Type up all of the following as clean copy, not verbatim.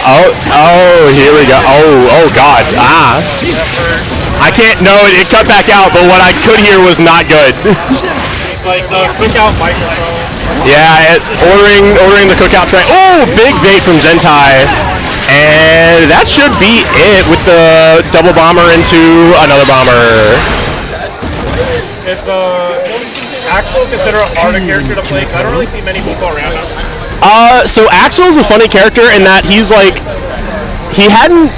Here we go. Oh God. I can't. No, it cut back out. But what I could hear was not good. It's like the cookout microphone. Yeah, ordering the cookout tray. Oh, big bait from Zentai. And that should be it with the double bomber into another bomber. Is Axel considered a harder character to play? I don't really see many people around him. So Axel's a funny character in that he's like, he hadn't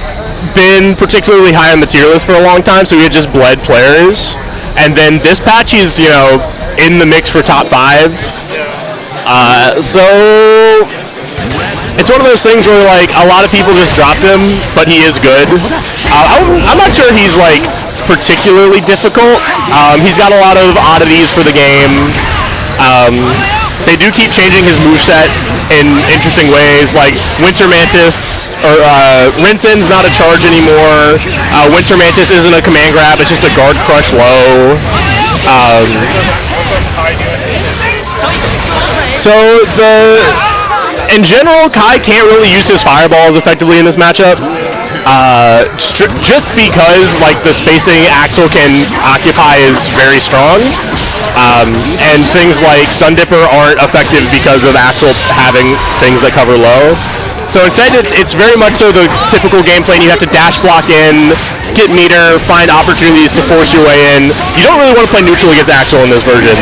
been particularly high on the tier list for a long time, so he had just bled players. And then this patch, he's, you know, in the mix for top 5. So it's one of those things where like a lot of people just dropped him, but he is good. I'm not sure he's like particularly difficult. He's got a lot of oddities for the game. They do keep changing his moveset in interesting ways, like Winter Mantis, or Rinsen's not a charge anymore. Winter Mantis isn't a command grab, it's just a guard crush low. In general, Kai can't really use his fireballs effectively in this matchup. Just because like the spacing Axel can occupy is very strong. And things like Stun Dipper aren't effective because of Axel having things that cover low. So instead, it's very much so the typical gameplay, and you have to dash block in, get meter, find opportunities to force your way in. You don't really want to play neutral against Axel in this version,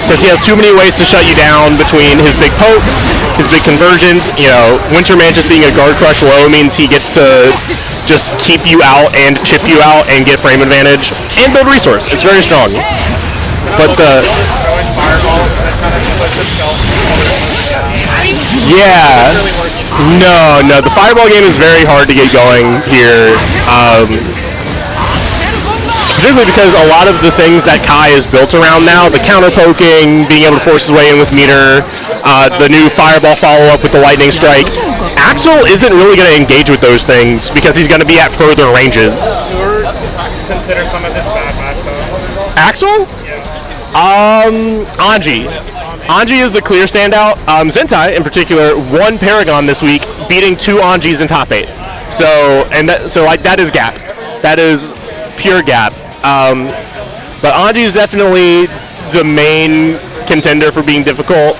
because he has too many ways to shut you down between his big pokes, his big conversions. You know, Winter Mantis being a guard crush low means he gets to just keep you out and chip you out and get frame advantage and build resource. It's very strong. But yeah, no, the fireball game is very hard to get going here. Particularly because a lot of the things that Kai is built around now, the counter poking, being able to force his way in with meter, the new fireball follow-up with the lightning strike, Axel isn't really going to engage with those things because he's going to be at further ranges. Consider some of this bad match though. Axel? Anji is the clear standout. Zentai, in particular, won Paragon this week, beating 2 Anjis in top 8. So that is gap. That is pure gap. But Anji is definitely the main contender for being difficult.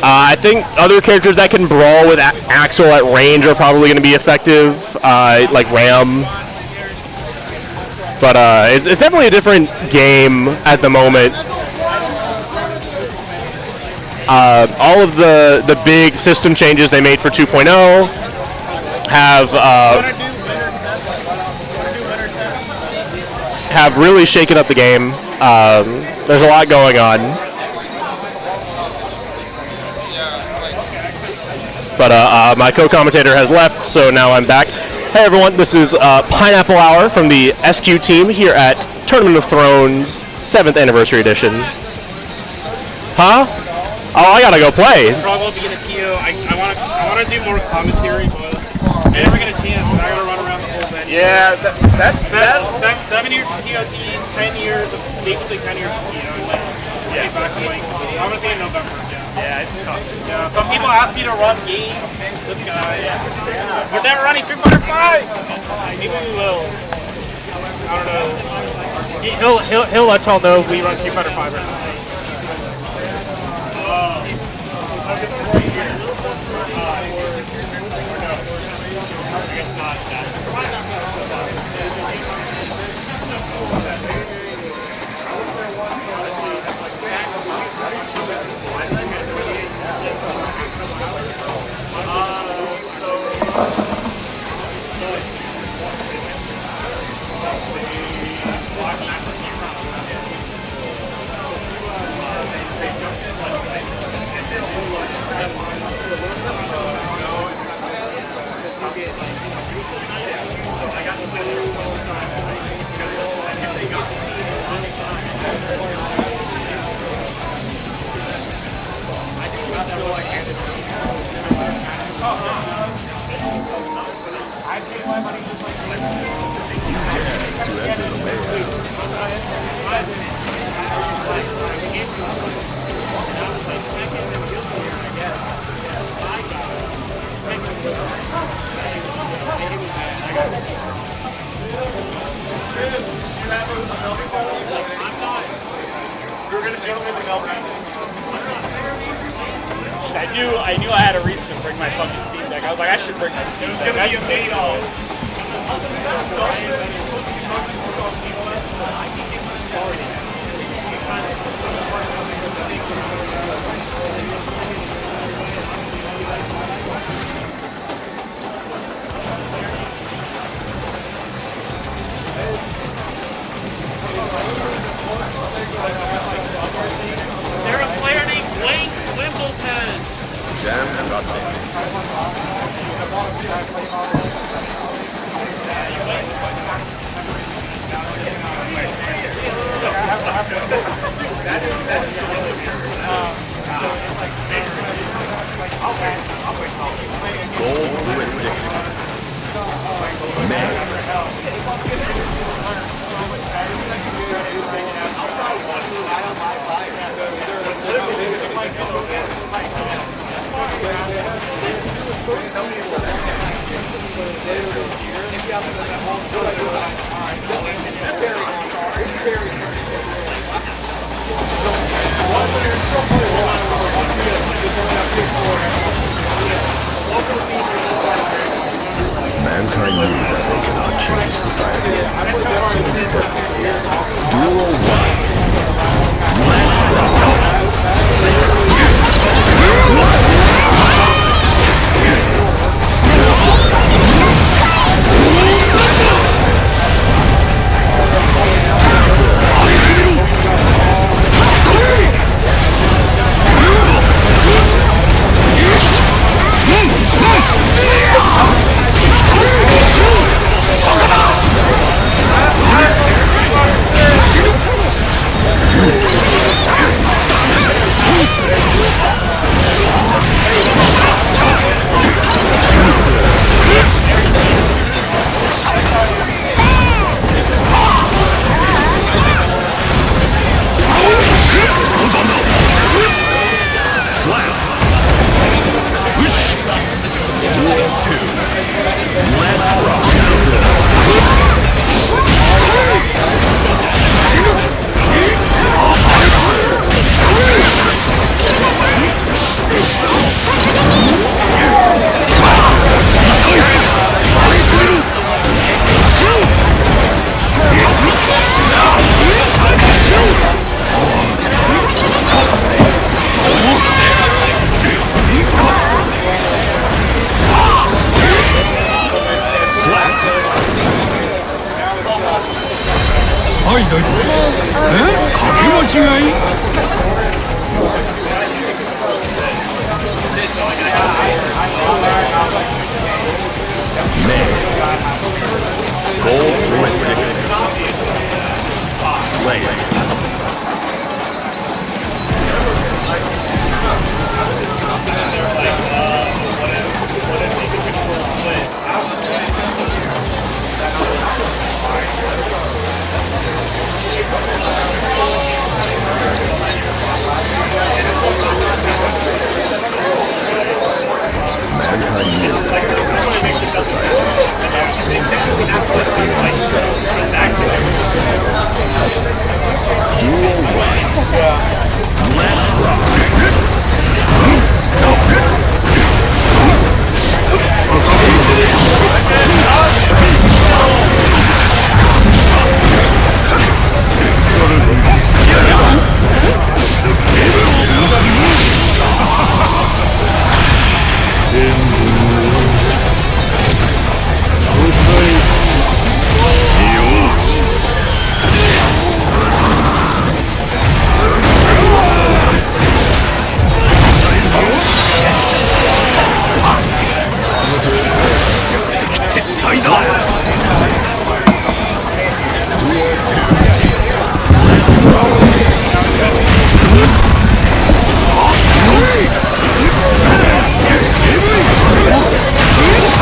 I think other characters that can brawl with Axel at range are probably going to be effective, like Ram. But it's definitely a different game at the moment. All of the big system changes they made for 2.0 have really shaken up the game. There's a lot going on. But my co-commentator has left, so now I'm back. Hey everyone, this is Pineapple Hour from the SQ team here at Tournament of Thrones 7th Anniversary Edition. Huh? Oh, I gotta go play. I'm probably be in a TO. I want to do more commentary, but I never get a chance. I gotta run around the whole venue. Yeah, that's 7 years of TOT, 10 years of basically 10 years of TO. Like, back to like, I'm gonna say in November. Yeah, it's tough. Yeah, some people ask me to run games. This guy, we're never running 2.5. Maybe we will. I don't know. He'll let y'all know we run 2.5 right now. I knew I had a reason to bring my fucking Steam Deck. I was like, I should bring my Steam Deck. It's gonna be They're a player named Blake Wimbledon. Jam and got gold Mankind knew that they cannot change society. So instead, Duel 1. Let's rock!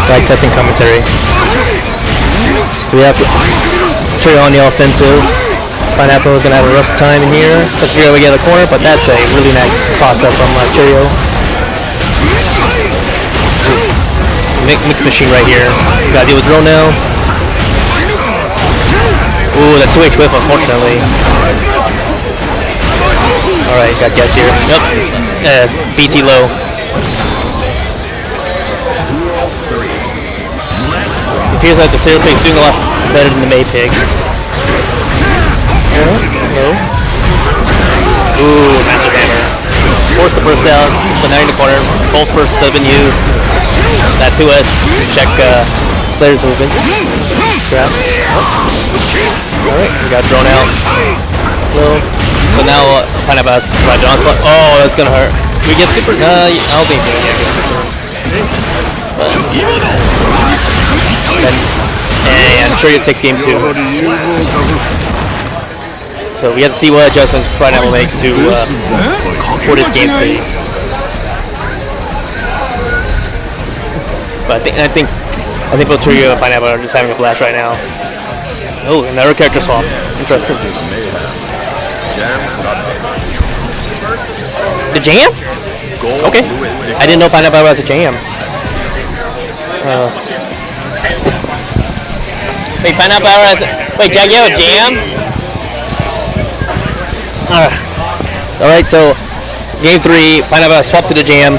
Like testing commentary. So we have Trio on the offensive. Pineapple is going to have a rough time in here. Let's figure out we get the corner, but that's a really nice cross up from Trio. mix machine right here. Gotta deal with drone now. Ooh, that 2H whiff, unfortunately. Alright, got guess here. Yep. BT low. It appears like the Sailor Pig's doing a lot better than the May Pig. Low. Ooh, massive hammer. Force the burst down, but now in the corner. Both bursts have been used. That 2S, check Slayer's movement. Grab. Alright, we got drone out. Low. So now Pineapple has right onslaught. Oh, that's gonna hurt. We get super. I don't think we're gonna get super. And I'm sure it takes game 2. So we have to see what adjustments Pineapple makes to for this game 3. But I think both Trio and Pineapple are just having a blast right now. Oh, another character swap. Interesting. The jam? Okay. I didn't know Pineapple was a jam. Wait, Pineapple has. Wait, Jack, you have a jam? Alright, so game 3, Pineapple swapped to the jam.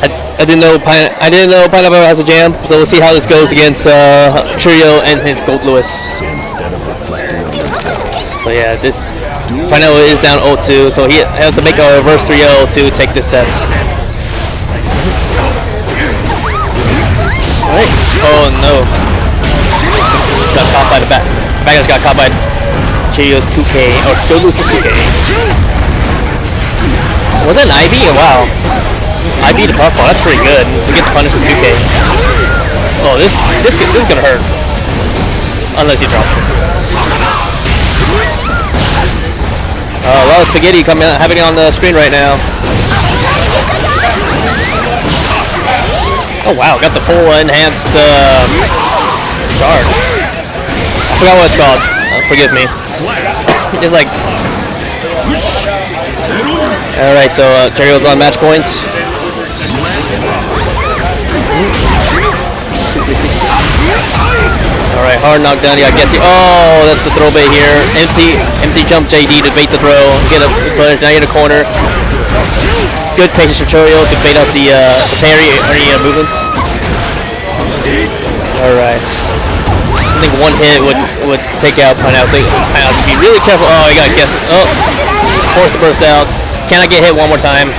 I didn't know Pineapple has a jam, so we'll see how this goes against Trio and his Gold Lewis. So yeah, this Pineapple is down 0-2, so he has to make a reverse 3-0 to take this set. Alright. Oh no. Got caught by the back. The back got caught by Trio's 2K, or Gold Lewis's 2K. Was that an IV? Wow. IV to puff ball, that's pretty good. We get the punish with 2K. Oh, this is gonna hurt. Unless you drop it. A lot of spaghetti happening on the screen right now. Oh wow, got the full enhanced charge. I forgot what it's called. Forgive me. It's like. Alright, so Trio's on match points. Alright, hard knockdown. Yeah, I guess oh, that's the throw bait here. Empty jump JD to bait the throw. Get a punish. Now in the corner. Good patience for Trio to bait up the parry movements. Alright. I think one hit would take out Pineapple. Pineapple should be really careful. Oh, you gotta guess. Oh, force the burst out. Can I get hit one more time?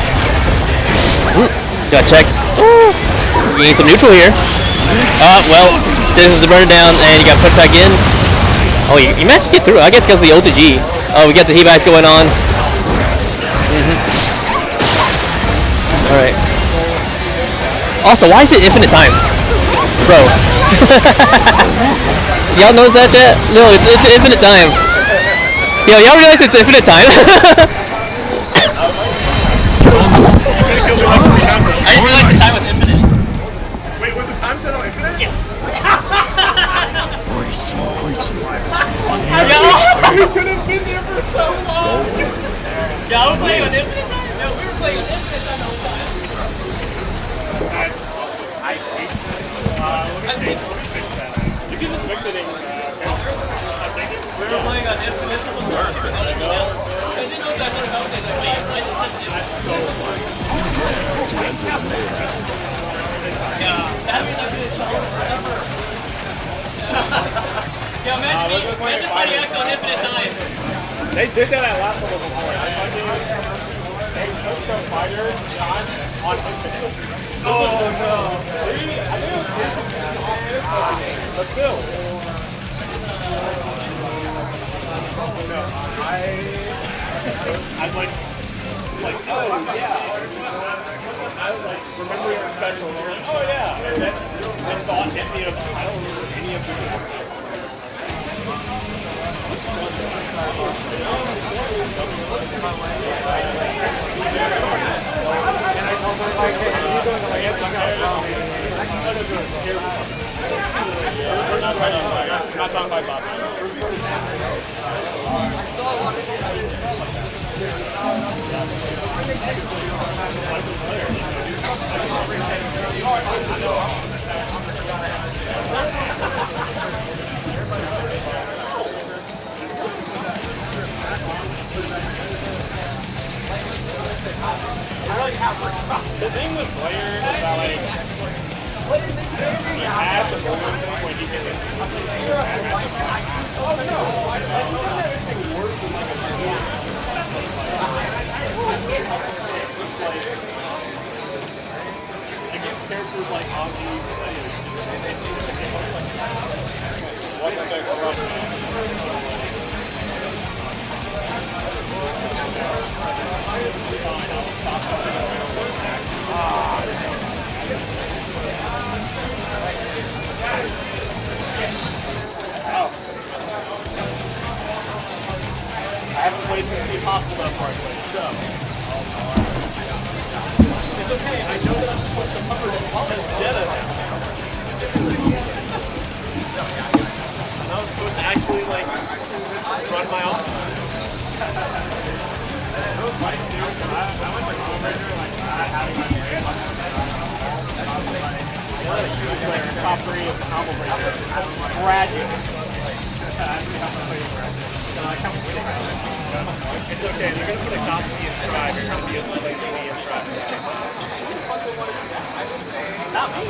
Got checked. Ooh. You need some neutral here. Well, this is the burn down, and you got put back in. Oh, you managed to get through. I guess because of the O2G. Oh, we got the T-Bags going on. Alright. Also, why is it infinite time? Bro. Y'all notice that yet? No, it's infinite time. Yo, y'all realize it's infinite time? I didn't realize the time was infinite. Wait, was the time set on infinite? Yes. You could have been there for so long. Y'all were playing on infinite time? No, we were playing on infinite time the whole time. I hate this. Let me fix that. You can just fix it in we were playing on infinite. I didn't know that was happening. That's so funny. Yeah, that means I'm going to yeah, man, we're playing on infinite time. They did that at last level before. I fucking they took the fighters on infinite. Oh no! See? I think it was but still. No, I'm like, oh yeah. I was like, remember your special? And like, oh yeah. And then I thought any of, I don't remember any of the. The thing with Slayer is that like he has the moments when he can against characters like Ozzy, what's the corruption? I haven't played since the Impossible Dust Part played, so. It's okay, I know that I'm supposed to cover it because Jetta now. I know I'm supposed to actually, like, run my offense. It was funny, too, because I went to Home Ranger, like, having my brain. The other huge player, top 3 of the combo breaker, tragic. It's okay, they're going to put a Gotsky in Strive. You're going to be able to play DD in Strive. Not me.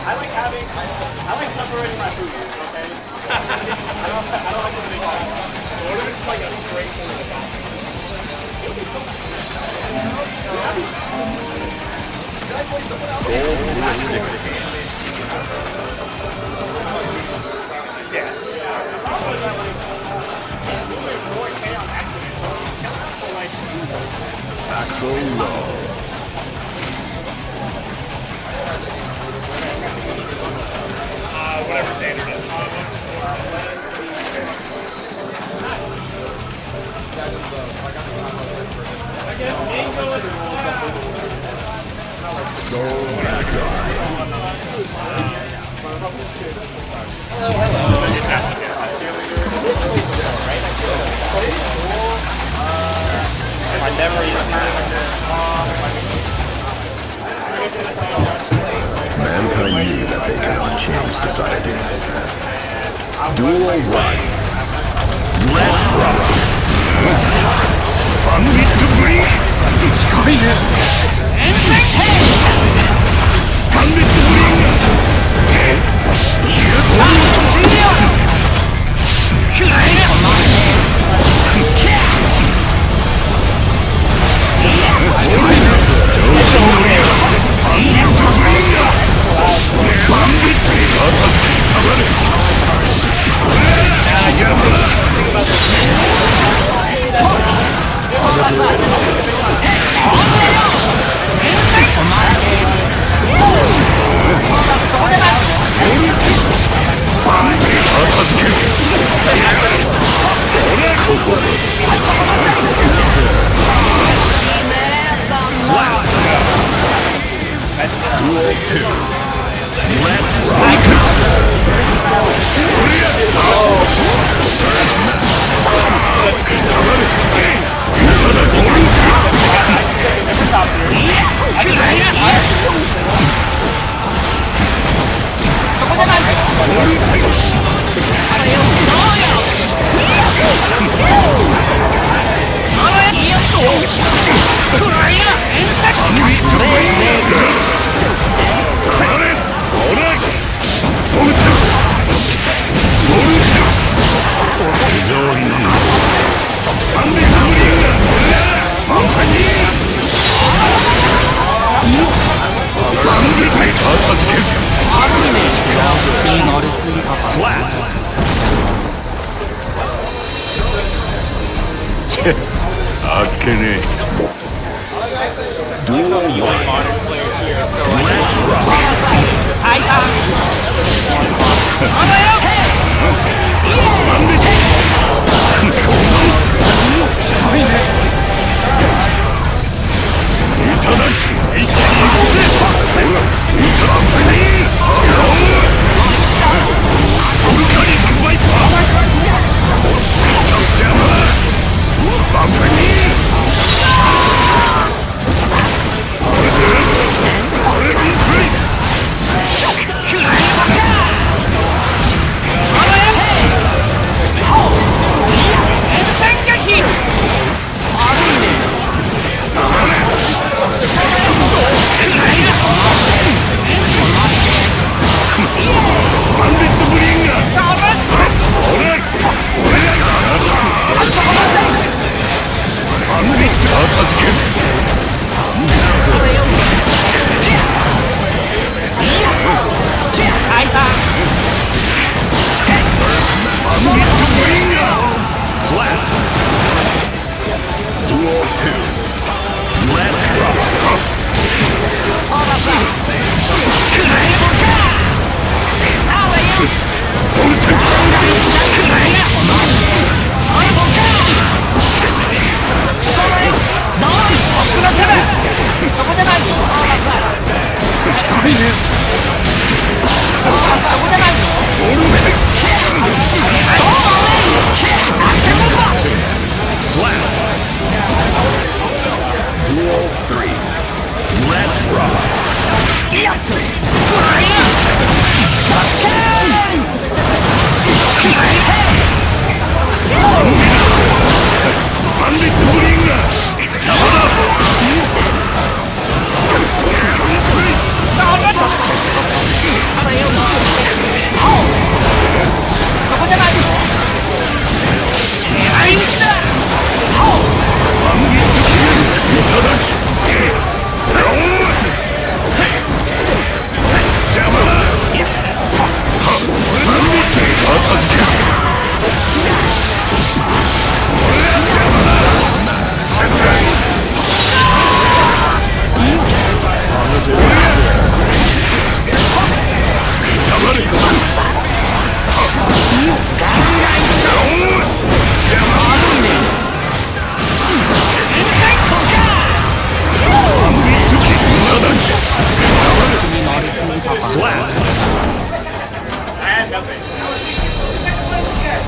I like separating my food, okay? I don't like to make that. What if it's like a straight thing with a Gotsky? Axel Low. Whatever standard is. Soul Backyard. I never used Mankind knew that they cannot change society. Duel 1. Let's rock! Unbeat to blink! It's coming in! Unbeat to blink! Duel 2. Let's rock! Duel 1. Let's rock!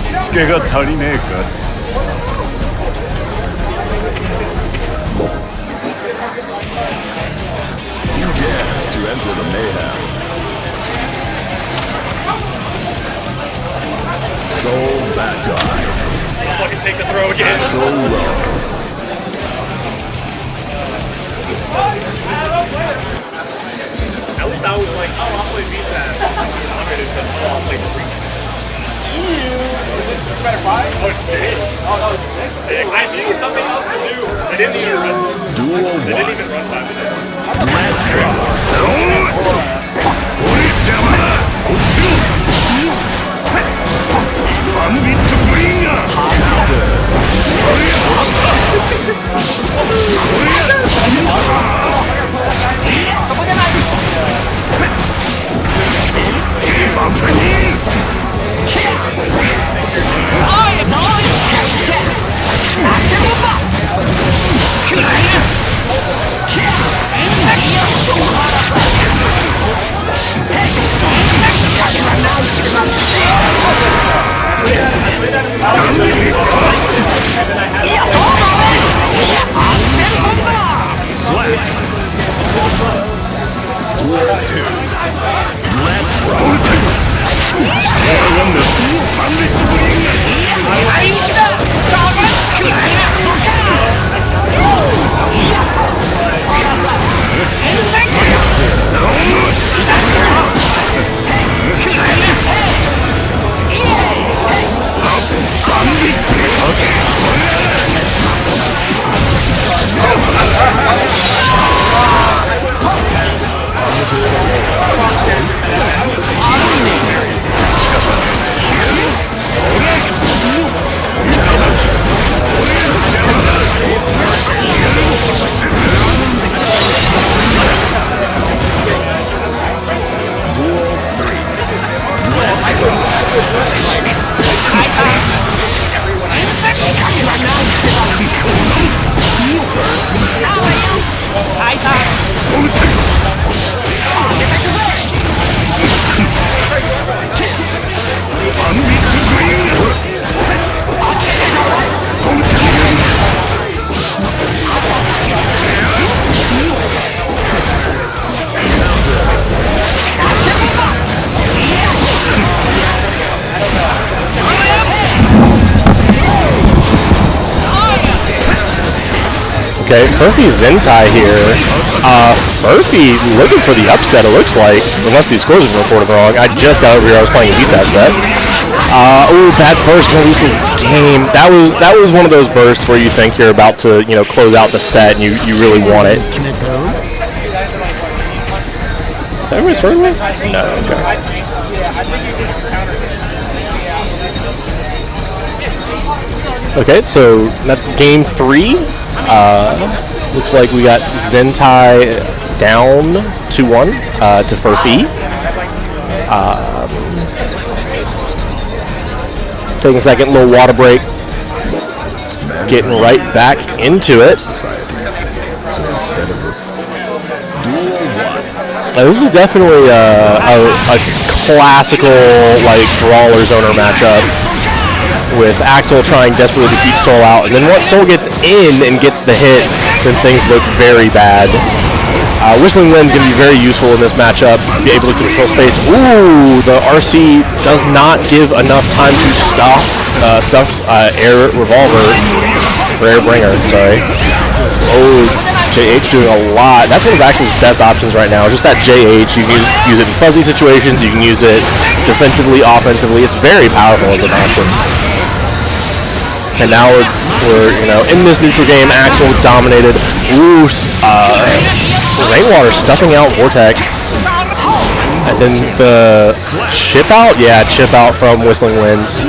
しつけが足りねえか。You dare to enter the mayhem. Soul bad guy. Fucking take the throw again. So low. At least I was like, oh, I'll play VSAT. I'm gonna say, oh, I'll play Street. Is it Street Fighter 5? Oh, it's 6? Oh, no, it's 6. I needed something else to do. They didn't even run. Duel They didn't 1. even run 5 minutes. Let's go. Ori-sama, Otsu. Ambit bringer. Slap. Duel 2. Let's roll. Ambit bringer. Okay, Furphy Zentai here. Furphy looking for the upset, it looks like, unless these scores have been reported wrong. I just got over here, I was playing a VSAT set. Ooh, bad burst, gonna lose the game. That was one of those bursts where you think you're about to, you know, close out the set and you really want it. Did everybody start with? No, okay. Okay, so that's game 3. Looks like we got Zentai down 2-1 to Furphy. Taking a second, little water break. Getting right back into it. Now, this is definitely a classical like brawler zoner matchup, with Axel trying desperately to keep Soul out, and then once Soul gets in and gets the hit, then things look very bad. Whistling Wind can be very useful in this matchup, be able to control space. Ooh, the RC does not give enough time to stuff Air Revolver, or Air Bringer, sorry. Oh, JH doing a lot. That's one of Axel's best options right now, just that JH. You can use it in fuzzy situations, you can use it defensively, offensively. It's very powerful as an option. And now we're you know, in this neutral game. Axel dominated. Ooh, Rainwater stuffing out Vortex. And then the chip out? Yeah, chip out from Whistling Winds.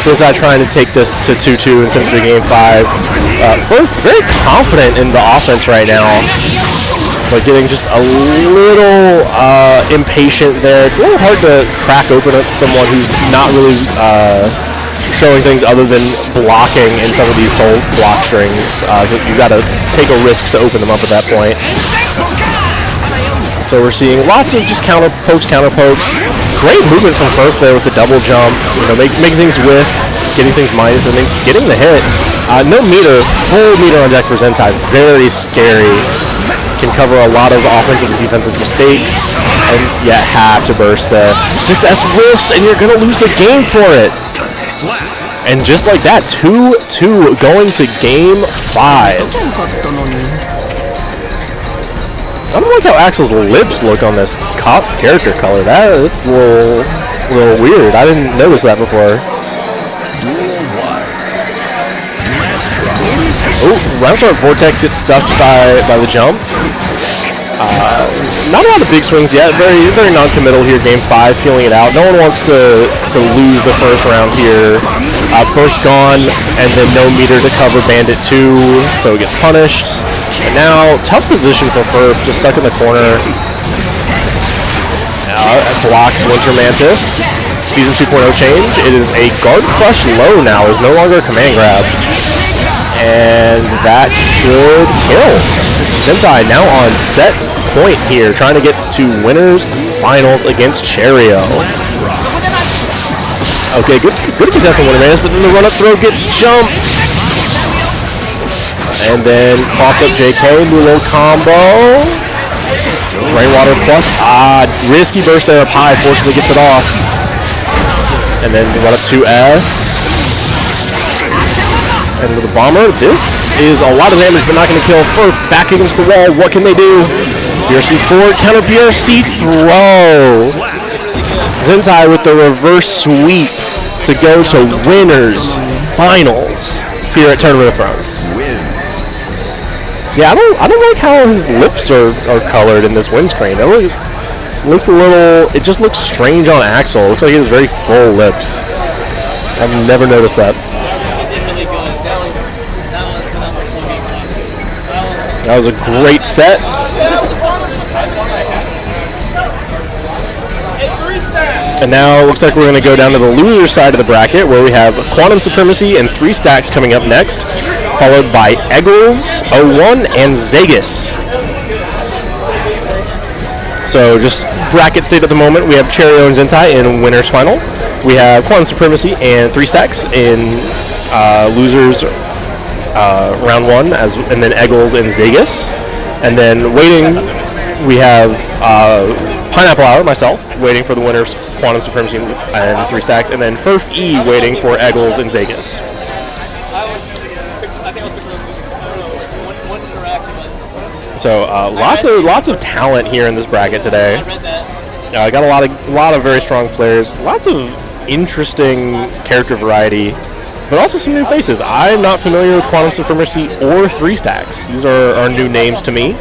Zentai trying to take this to 2-2 instead of the game 5. Very confident in the offense right now, but getting just a little impatient there. It's a little hard to crack open someone who's not really showing things other than blocking in some of these soul block strings. You've got to take a risk to open them up at that point. So we're seeing lots of just counter pokes. Great movement from Furf there with the double jump. Making things whiff, getting things minus, and then getting the hit. No meter, full meter on deck for Zentai. Very scary. Can cover a lot of offensive and defensive mistakes. And yeah, have to burst there. 6S whiffs, and you're going to lose the game for it. And just like that, 2-2 going to game 5. I don't like how Axel's lips look on this cop character color. That's a little weird. I didn't notice that before. Oh, Roundshot Vortex gets stuffed by the jump. Not a lot of big swings yet. Very non-committal here. Game 5, feeling it out. No one wants to lose the first round here. Burst gone, and then no meter to cover Bandit 2, so it gets punished. And now, tough position for Furf, just stuck in the corner. Blocks Winter Mantis. Season 2.0 change. It is a Guard Crush low now. It's no longer a command grab. And that should kill. Zentai now on set point here, trying to get to winners finals against Cherio. Okay, good contestant Winter Mantis, but then the run-up throw gets jumped. And then cross-up JK, new little combo. Rainwater plus, risky burst there up high, fortunately gets it off. And then run up 2S. And with the bomber, this is a lot of damage, but not going to kill. Furf back against the wall, what can they do? BRC forward, counter BRC throw. Zentai with the reverse sweep to go to winners finals here at Tournament of Thrones. Yeah, I don't like how his lips are colored in this windscreen. It looks a little. It just looks strange on Axel. It looks like he has very full lips. I've never noticed that. That was a great set. And now it looks like we're going to go down to the loser side of the bracket, where we have Quantum Supremacy and 3 Stacks coming up next, followed by Eggles, 01, and Zegas. So just bracket state at the moment. We have Cherio and Zentai in winners final. We have Quantum Supremacy and 3 Stacks in losers round 1, and then Eggles and Zegas. And then waiting, we have Pineapple Hour, myself, waiting for the winners, Quantum Supremacy and 3 Stacks, and then Furf E waiting for Eggles and Zegas. So lots of talent here in this bracket today. I got a lot of very strong players, lots of interesting character variety, but also some new faces. I'm not familiar with Quantum Supremacy or 3 Stacks. These are new names to me.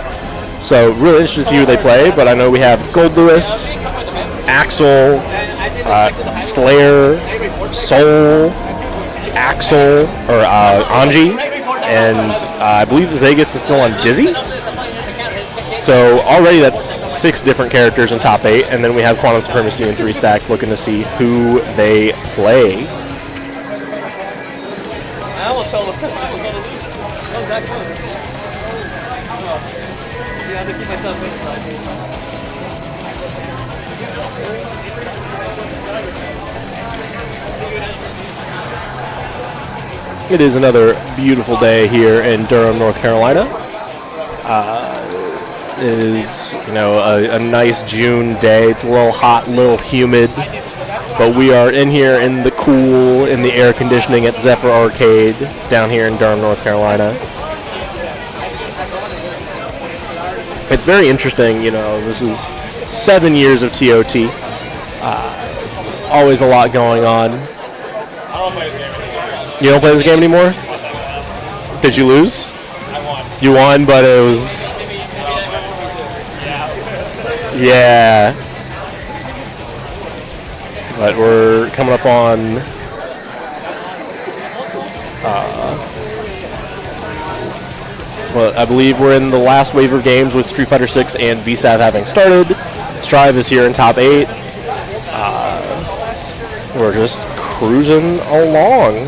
So really interested to see who they play, but I know we have Gold Lewis, Axel, Slayer, Soul, Axel, or Anji, and I believe Zegas is still on Dizzy. So already that's 6 different characters in top 8, and then we have Quantum Supremacy and 3 Stacks looking to see who they play. I almost fell the pit. I was going to lose. That was that close. I have to keep myself inside. It is another beautiful day here in Durham, North Carolina. It is, a nice June day. It's a little hot, a little humid, but we are in here in the cool, in the air conditioning at Zephyr Arcade down here in Durham, North Carolina. It's very interesting, this is 7 years of TOT. Always a lot going on. You don't play this game anymore? Did you lose? I won. You won, but it was... Yeah. But we're coming up on... well, I believe we're in the last wave of games with Street Fighter 6 and VSAT having started. Strive is here in top 8. We're just cruising along.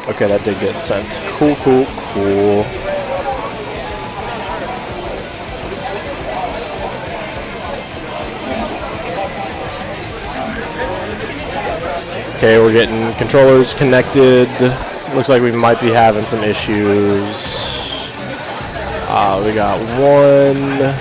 Okay, that did get sent. Cool, cool, cool. Okay, we're getting controllers connected. Looks like we might be having some issues. We got one.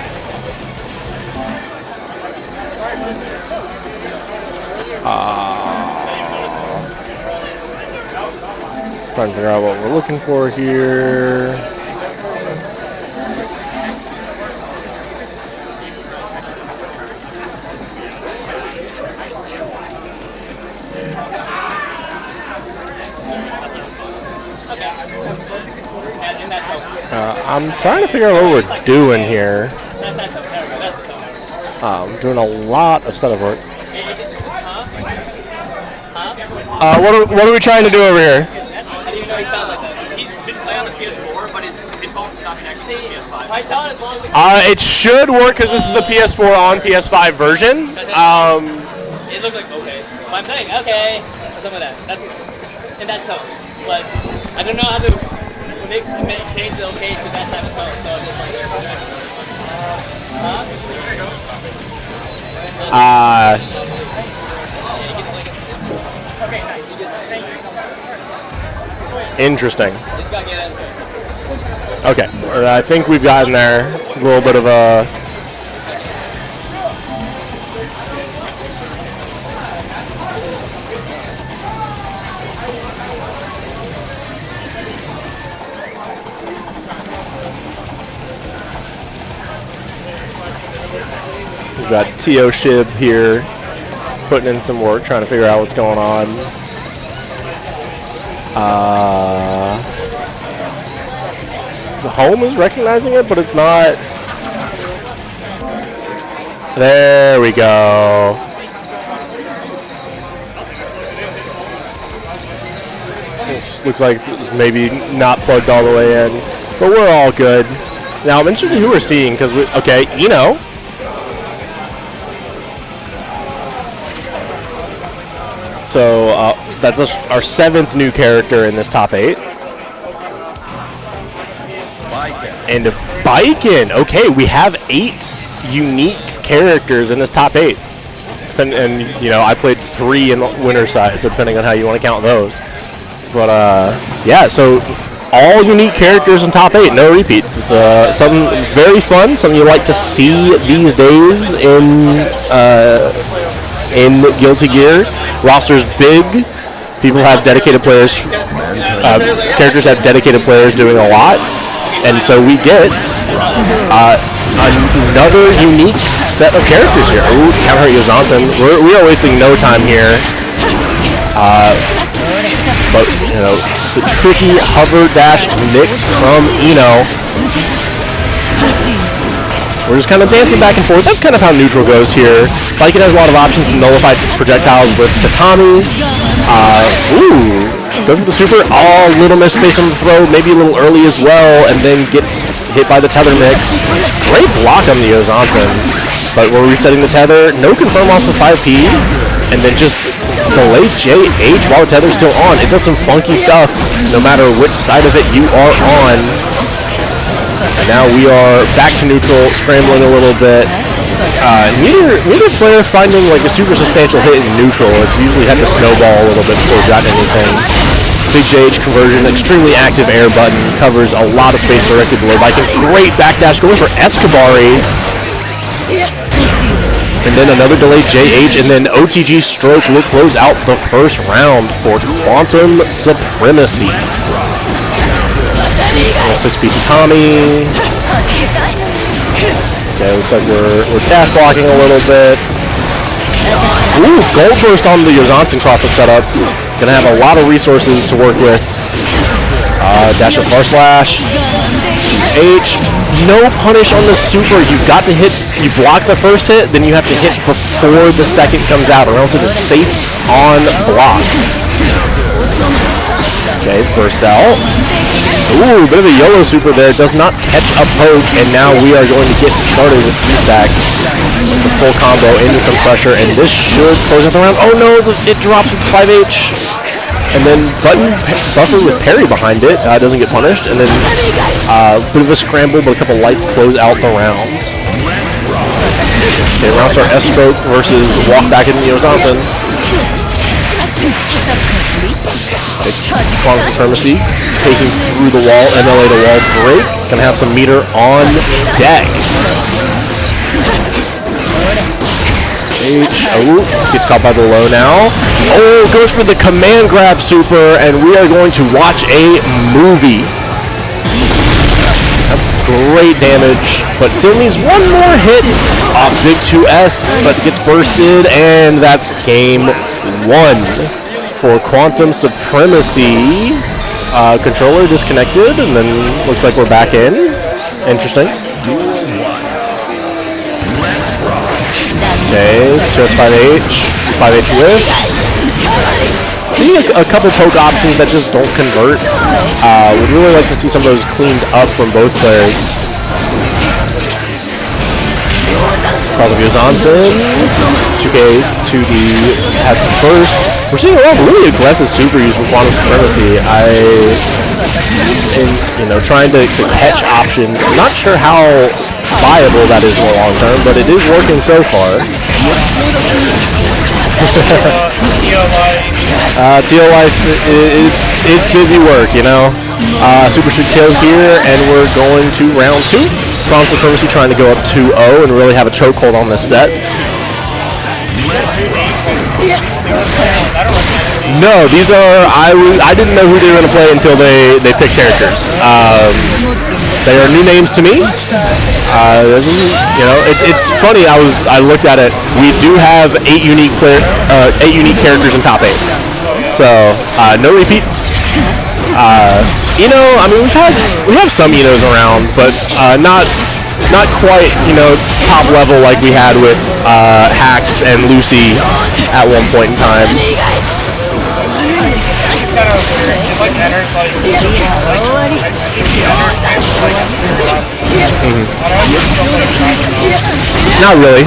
Trying to figure out what we're looking for here. I'm trying to figure out what we're doing here. I'm doing a lot of setup work. What are we trying to do over here? How do you know he sounds like that? He's been playing on the PS4, but his headphones are not connected to the PS5. It should work because this is the PS4 on PS5 version. It looks like okay. But I'm saying okay. Some of that. That's in that tone. But I don't know how to change the okay to that type of tone. So I'm just like okay, nice. Thank you. Interesting. Just gotta get into it. Okay, I think we've gotten there. A little bit of a... We've got T.O. Shib here, putting in some work, trying to figure out what's going on. The home is recognizing it, but it's not. There we go. It just looks like it's maybe not plugged all the way in, but we're all good. Now I'm interested in who we're seeing because okay, Eno. So that's our 7th new character in this top 8. And Biken. Okay, we have 8 unique characters in this top 8. And you know, I played 3 in winter side, so depending on how you want to count those. But yeah, so all unique characters in top 8, no repeats. It's something very fun, something you like to see these days in Guilty Gear. Roster's big. People have dedicated players. Characters have dedicated players doing a lot. And so we get another unique set of characters here. Ooh, counter Yozanten. We are wasting no time here. But, you know, the tricky hover dash mix from Eno. We're just kind of dancing back and forth. That's kind of how neutral goes here. Biken has a lot of options to nullify projectiles with Tatami. Ooh, goes for the super. Oh, little miss space on the throw, maybe a little early as well, and then gets hit by the tether mix. Great block on the Yozanten. But we're resetting the tether. No confirm off the 5P, and then just delay JH while the tether's still on. It does some funky stuff no matter which side of it you are on. And now we are back to neutral, scrambling a little bit. Neither player finding like a super substantial hit in neutral. It's usually had to snowball a little bit before we got anything. Big JH conversion, extremely active air button, covers a lot of space directly below Biken. Great backdash going for Escabari. And then another delayed JH, and then OTG stroke will close out the first round for Quantum Supremacy. 6P Tatami. Okay, looks like we're dash blocking a little bit. Ooh, Gold Burst on the Yozanten cross-up setup. Gonna have a lot of resources to work with. Dash up far slash. H. No punish on the super. You've got to hit, you block the first hit, then you have to hit before the second comes out, or else it's safe on block. Okay, burst out. Ooh, bit of a YOLO super there. Does not catch a poke, and now we are going to get started with 3 stacks. The full combo into some pressure, and this should close out the round. Oh no, it drops with 5H. And then buffer with parry behind it. Doesn't get punished. And then bit of a scramble, but a couple lights close out the round. Okay, round start S-stroke versus walk back into Yozansen. Quantum Supremacy taking through the wall, MLA to wall break. Gonna have some meter on deck. Oh, gets caught by the low now. Oh, goes for the command grab super, and we are going to watch a movie. That's great damage, but still needs one more hit off big 2S, but gets bursted, and that's game 1 for Quantum Supremacy. Controller disconnected, and then looks like we're back in. Interesting. Okay, 2S 5H, 5H whiffs. Seeing a couple poke options that just don't convert. Would really like to see some of those cleaned up from both players. Cross of Yozansen, 2K to the at the first. We're seeing a lot of really aggressive super use with Quantum Supremacy. Trying to catch options. I'm not sure how viable that is in the long term, but it is working so far. TL Life, it's busy work, you know. Super should kill here, and we're going to round 2. Quantum Supremacy trying to go up 2-0 and really have a chokehold on this set. No, these are I didn't know who they were going to play until they picked characters. They are new names to me. It's funny. I looked at it. We do have 8 unique characters in top 8. So no repeats. We have some Enos around, but not quite, top level like we had with Hax and Lucy at one point in time. Not really.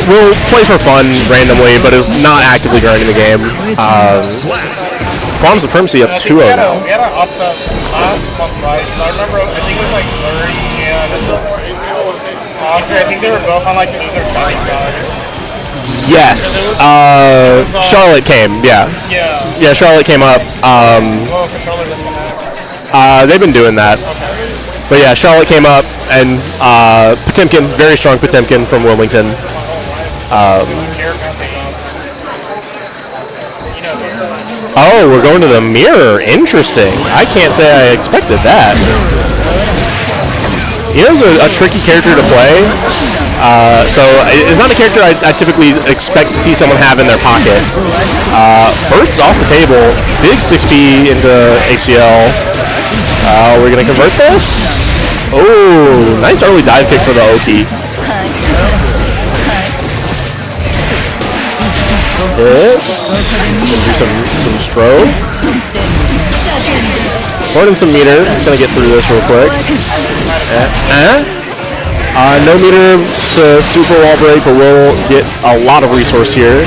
We'll play for fun randomly, but it's not actively grinding the game. Quantum Supremacy up 2-0 now. We had our upset last month, right? I remember, I think it was like 30 and I think they were both on like either side. Yes. Charlotte came, yeah. Yeah, Charlotte came up. Controller disconnect. They've been doing that. Okay. But yeah, Charlotte came up, and Potemkin, very strong Potemkin from Wilmington. Oh, we're going to the mirror. Interesting. I can't say I expected that. Ino's a tricky character to play. So it's not a character I typically expect to see someone have in their pocket. Bursts off the table. Big 6P into HCL. We're going to convert this. Oh, nice early dive kick for the Oki. Hits. Do some stroke. Learning some meter. Gonna get through this real quick. No meter to super wall break, but we'll get a lot of resource here.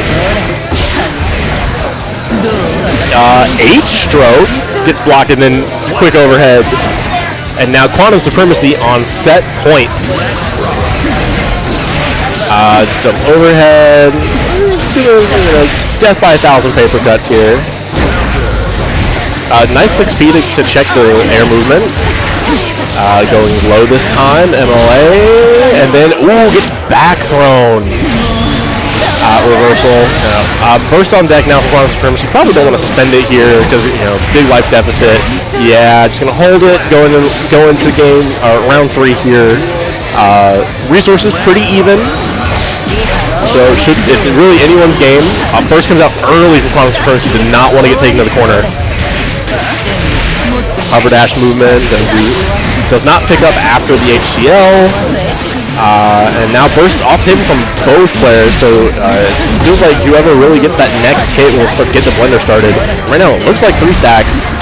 H stroke gets blocked, and then quick overhead. And now Quantum Supremacy on set point. Jump overhead. Death by 1,000 paper cuts here. Nice 6P to check the air movement. Going low this time, MLA, and then gets back thrown. Reversal. Burst on deck now for Quantum Supremacy. Probably don't want to spend it here because big life deficit. Yeah, just gonna hold it. Go into game round 3 here. Resources pretty even. So it's really anyone's game. Burst comes out early from Quantum Supremacy. Did not want to get taken to the corner. Hover dash movement. Does not pick up after the HCL. And now bursts off hit from both players, so it feels like whoever really gets that next hit will get the blender started. Right now it looks like 3 stacks,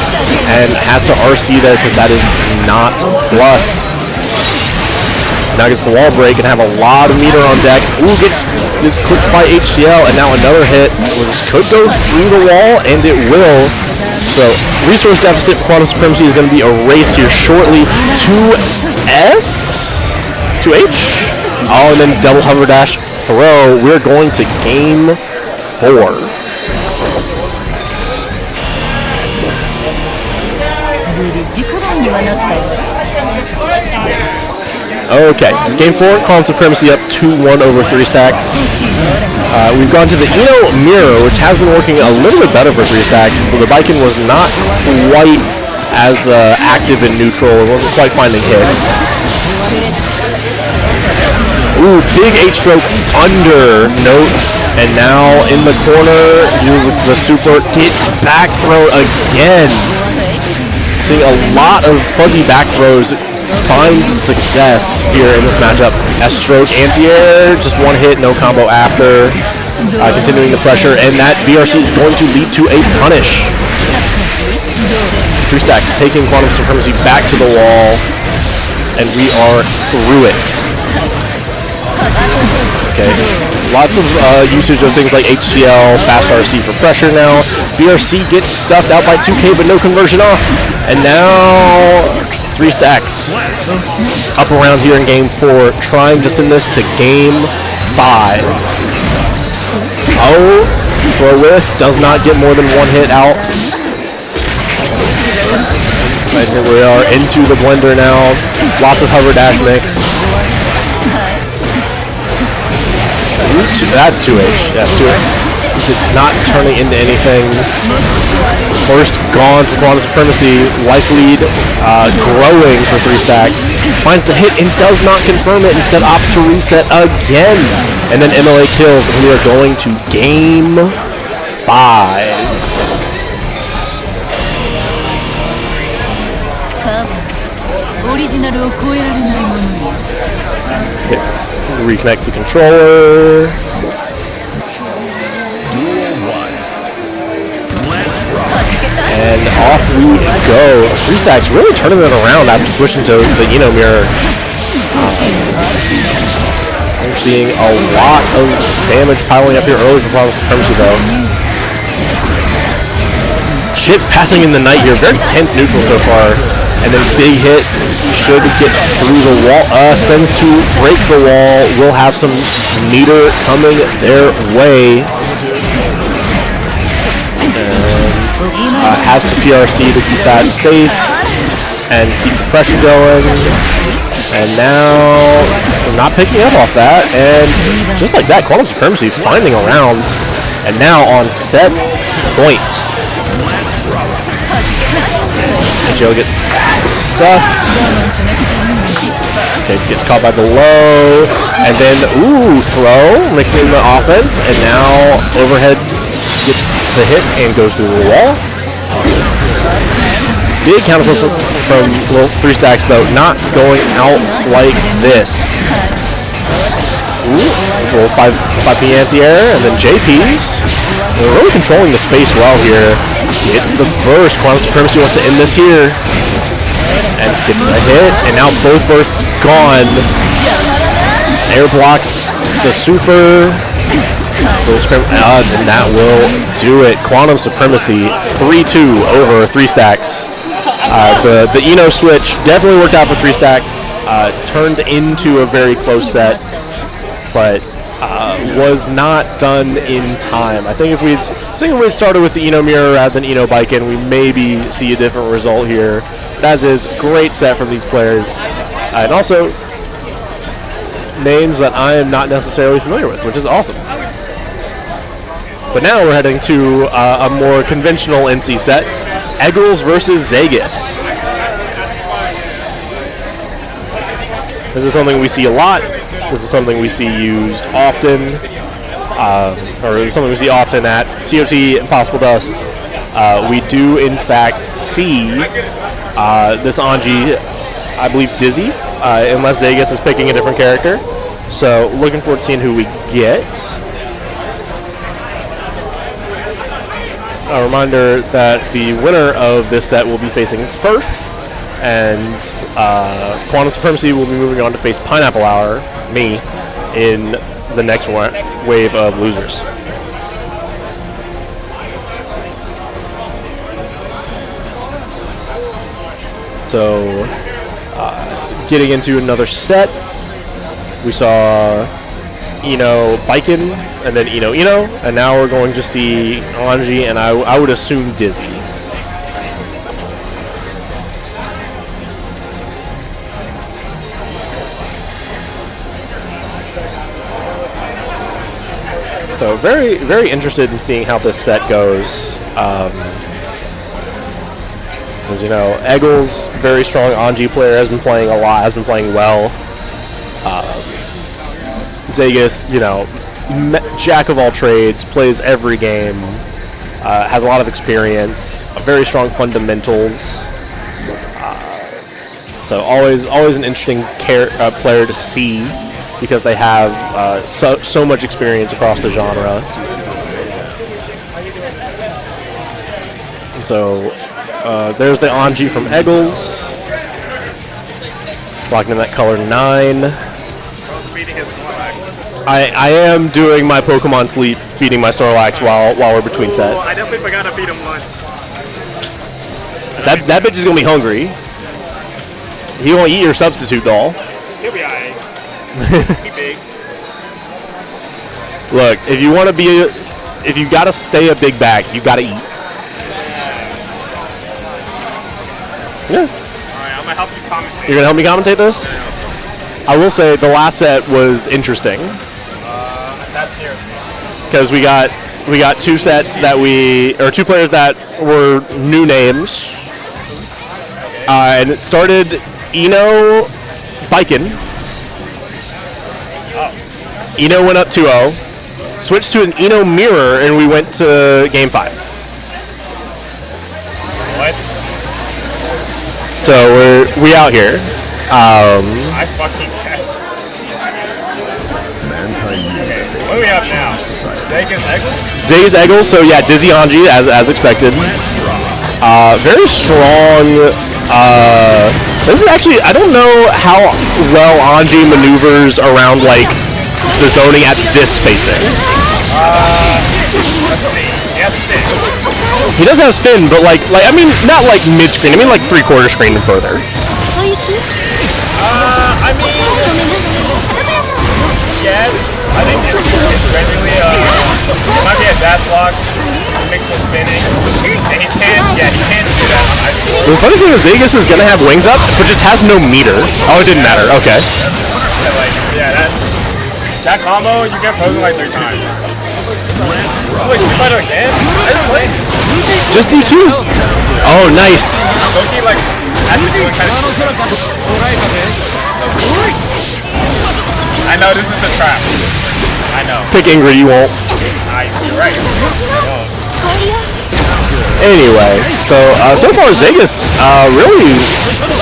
and has to RC there because that is not plus. Now gets the wall break and have a lot of meter on deck. Ooh, gets clipped by HCL, and now another hit, which could go through the wall, and it will. So resource deficit for Quantum Supremacy is going to be erased here shortly. 2S? 2H? Oh, and then double hover dash throw. We're going to game 4. Okay, game 4, Quantum Supremacy up 2-1 over 3 stacks. We've gone to the Eno Mirror, which has been working a little bit better for 3 stacks. The Viking was not quite as active in neutral. It wasn't quite finding hits. Ooh, big H-stroke under note. And now in the corner, the super gets back throw again. Seeing a lot of fuzzy back throws find success here in this matchup. S-stroke, anti-air, just one hit, no combo after. Continuing the pressure, and that BRC is going to lead to a punish. 3 stacks taking Quantum Supremacy back to the wall, and we are through it. Okay, lots of usage of things like HCL, fast RC for pressure now. BRC gets stuffed out by 2K, but no conversion off. And now 3 stacks up around here in game 4, trying to send this to game 5. Oh, throw whiff, does not get more than 1 hit out. Right here we are into the blender now. Lots of hover dash mix. That's 2H. Yeah, 2H. Not turning into anything. Burst gone for Quantum Supremacy. Life lead growing for 3 stacks. Finds the hit and does not confirm it. Instead opts to reset again. And then MLA kills. And we are going to game 5. Reconnect the controller. And off we go. 3 stacks really turning it around after switching to the Eno Mirror. We're seeing a lot of damage piling up here early for Quantum Supremacy though. Chip passing in the night here. Very tense neutral so far. And then big hit should get through the wall. Spins to break the wall. We'll have some meter coming their way. And has to PRC to keep that safe and keep the pressure going. And now we're not picking up off that. And just like that, Quantum Supremacy finding a round. And now on set point. Joe gets stuffed. Okay, gets caught by the low. And then, ooh, throw, mixing the offense. And now overhead gets the hit and goes through the wall. Big counter from 3 stacks though, not going out like this. Ooh, 5P anti-air, and then JP's. They're really controlling the space well here. Gets the burst. Quantum Supremacy wants to end this here. And gets a hit, and now both bursts gone. Air blocks the super. And that will do it. Quantum Supremacy 3-2 over 3 stacks. The Eno switch definitely worked out for 3 stacks. Turned into a very close set, but was not done in time. I think if we'd started with the Eno Mirror rather than Eno Biken, we maybe see a different result here. As is, great set from these players, and also names that I am not necessarily familiar with, which is awesome. But now we're heading to a more conventional NC set, Eggles versus Zagus. This is something we see a lot. This is something we see used often, or something we see often at TOT and Possible Dust. We do, in fact, see this Anji I believe Dizzy, unless Vegas is picking a different character. So looking forward to seeing who we get. A reminder that the winner of this set will be facing Furf, and Quantum Supremacy will be moving on to face Pineapple Hour, me, in the next wave of losers. So, getting into another set, we saw Ino Biken, and then Ino, and now we're going to see Anji, and I would assume Dizzy. So very, very interested in seeing how this set goes. As you know, Eggles, very strong Anji player, has been playing a lot, has been playing well. Zegas, jack of all trades, plays every game, has a lot of experience, very strong fundamentals. So always an interesting player to see, because they have so much experience across the genre. And so there's the Anji from Eggles, locking in that color 9. I am doing my Pokemon sleep, feeding my Snorlax while we're between sets. I definitely forgot to feed him lunch. That bitch is gonna be hungry. He won't eat your substitute doll. He'll be alright. He big. Look, if you gotta stay a big bag, you gotta eat. Yeah. Alright, I'm gonna help you commentate. You're gonna help me commentate this? I will say the last set was interesting. That's here. Because we got two sets two players that were new names. And it started Ino Biken. Ino went up 2-0. Switched to an Ino Mirror, and we went to game 5. What? So we out here. I fucking guess. What do we have now? Zegas Eggles? Zegas Eggles, so yeah, Dizzy Anji, as expected. Very strong. This is actually, I don't know how well Anji maneuvers around, like, the zoning at this spacing. Let's see. Yes, spin. He does have spin, but like I mean, not like mid-screen, I mean like 3/4 screen and further. I mean, yes. I think it's genuinely, it might be a dash block, mixed with spinning, and he can do that on ice. The funny thing is Zegas is gonna have wings up, but just has no meter. Oh, it didn't matter, okay. That combo, you get frozen like 3 times. Wait, Street Fighter again? I just played. Just DQ. Oh, nice. Loki, like, had to do it kind of... I know, this is a trap. I know. Pick Ingrid, you won't. You're right. Anyway, so far Zegas really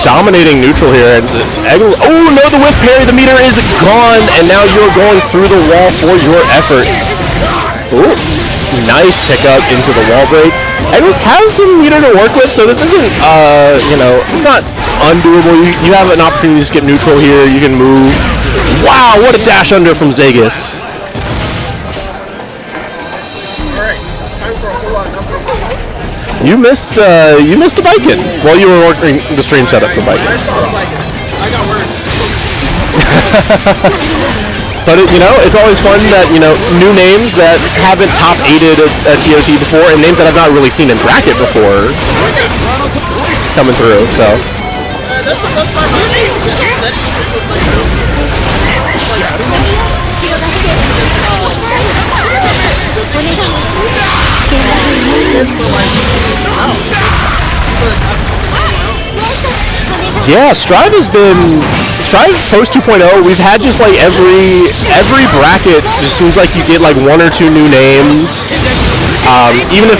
dominating neutral here. And oh no, the whiff parry, the meter is gone, and now you're going through the wall for your efforts. Ooh, nice pickup into the wall break. Eggles has some meter to work with, so this isn't, it's not undoable. You have an opportunity to skip neutral here. You can move. Wow, what a dash under from Zegas. You missed a Biken while you were working the stream setup for Biken. I saw the Biken. I got words. But it's always fun that new names that haven't top 8'd at TOT before, and names that I've not really seen in bracket before coming through. So that's the best part about it. It's a steady stream of yeah, Strive post 2.0. We've had just like every bracket just seems like you get like 1 or 2 new names. Even if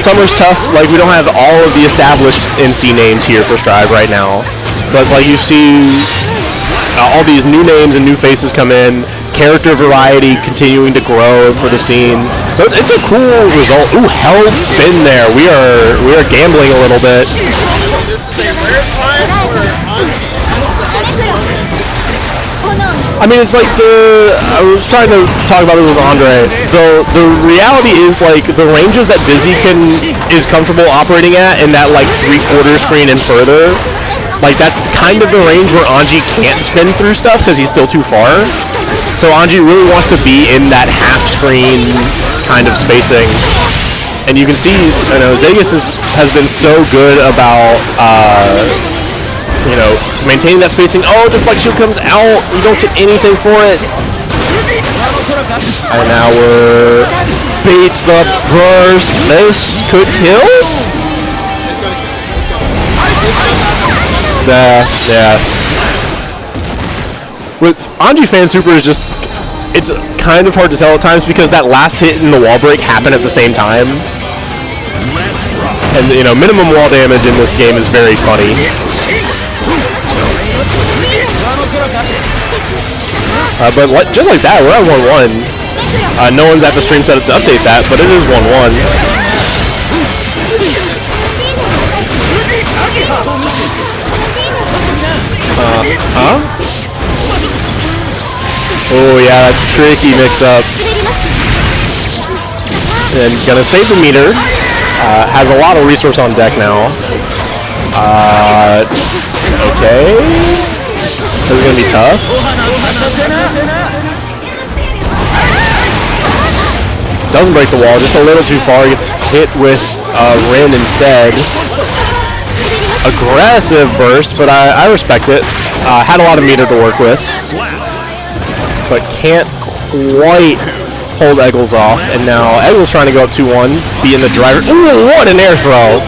summer's tough, like we don't have all of the established NC names here for Strive right now. but like you see all these new names and new faces come in, character variety continuing to grow for the scene. So it's a cool result. Ooh, held spin there. We are gambling a little bit. This is a rare time where Anji takes the actual I mean, it's like I was trying to talk about it with Andre. The reality is like the ranges that Dizzy is comfortable operating at in that like 3/4 screen and further. Like that's kind of the range where Anji can't spin through stuff because he's still too far. So Anji really wants to be in that half screen kind of spacing. And you can see, you know, Zegas has been so good about you know, maintaining that spacing. Oh, deflection comes out. You don't get anything for it. And now we're baits the burst. This could kill. Yeah. With Anji Fan Super is just, it's kind of hard to tell at times because that last hit in the wall break happened at the same time. And you know, minimum wall damage in this game is very funny. But just like that, we're at 1-1. No one's at the stream setup to update that, but it is 1-1. Oh yeah, tricky mix-up. And gonna save the meter. Has a lot of resource on deck now. Okay. This is gonna be tough. Doesn't break the wall, just a little too far. Gets hit with Rin instead. Aggressive burst, but I respect it. Had a lot of meter to work with, but can't quite hold Eggles off. And now Eggles trying to go up 2-1, be in the driver. Ooh, what an air throw!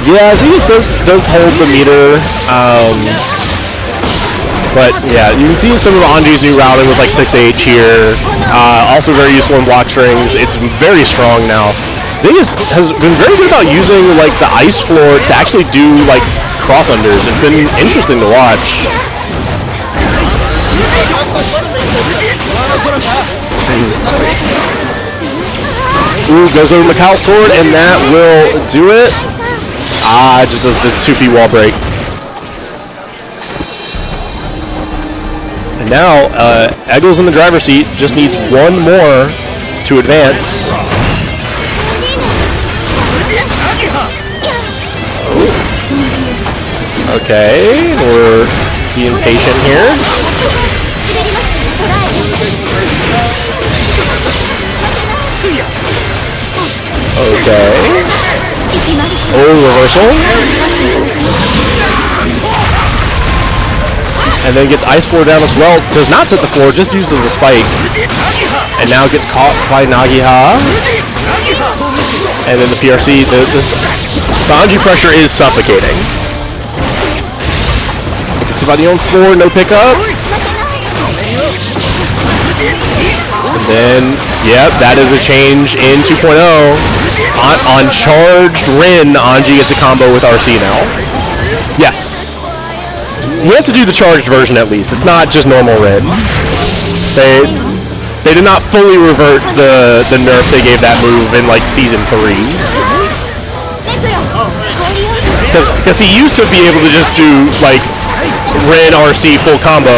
Yeah, Zegas does hold the meter, but yeah, you can see some of Anji's new routing with like 6H here. Also very useful in block strings. It's very strong now. Zegas has been very good about using like the ice floor to actually do like cross unders. It's been interesting to watch. Ooh, goes over Macau's sword, and that will do it. Just does the 2P wall break. And now, Eggles in the driver's seat, just needs one more to advance. Okay, we're being patient here. Okay. Oh, reversal. And then gets ice floor down as well. Does not set the floor, just uses the spike. And now gets caught by Nagiha. And then the PRC, the Anji pressure is suffocating. It's about the own floor, no pickup. And then, yep, that is a change in 2.0. On charged Rin, Anji gets a combo with RC now. Yes. He has to do the charged version at least. It's not just normal Rin. They did not fully revert the nerf they gave that move in like season 3. Because he used to be able to just do like Rin RC full combo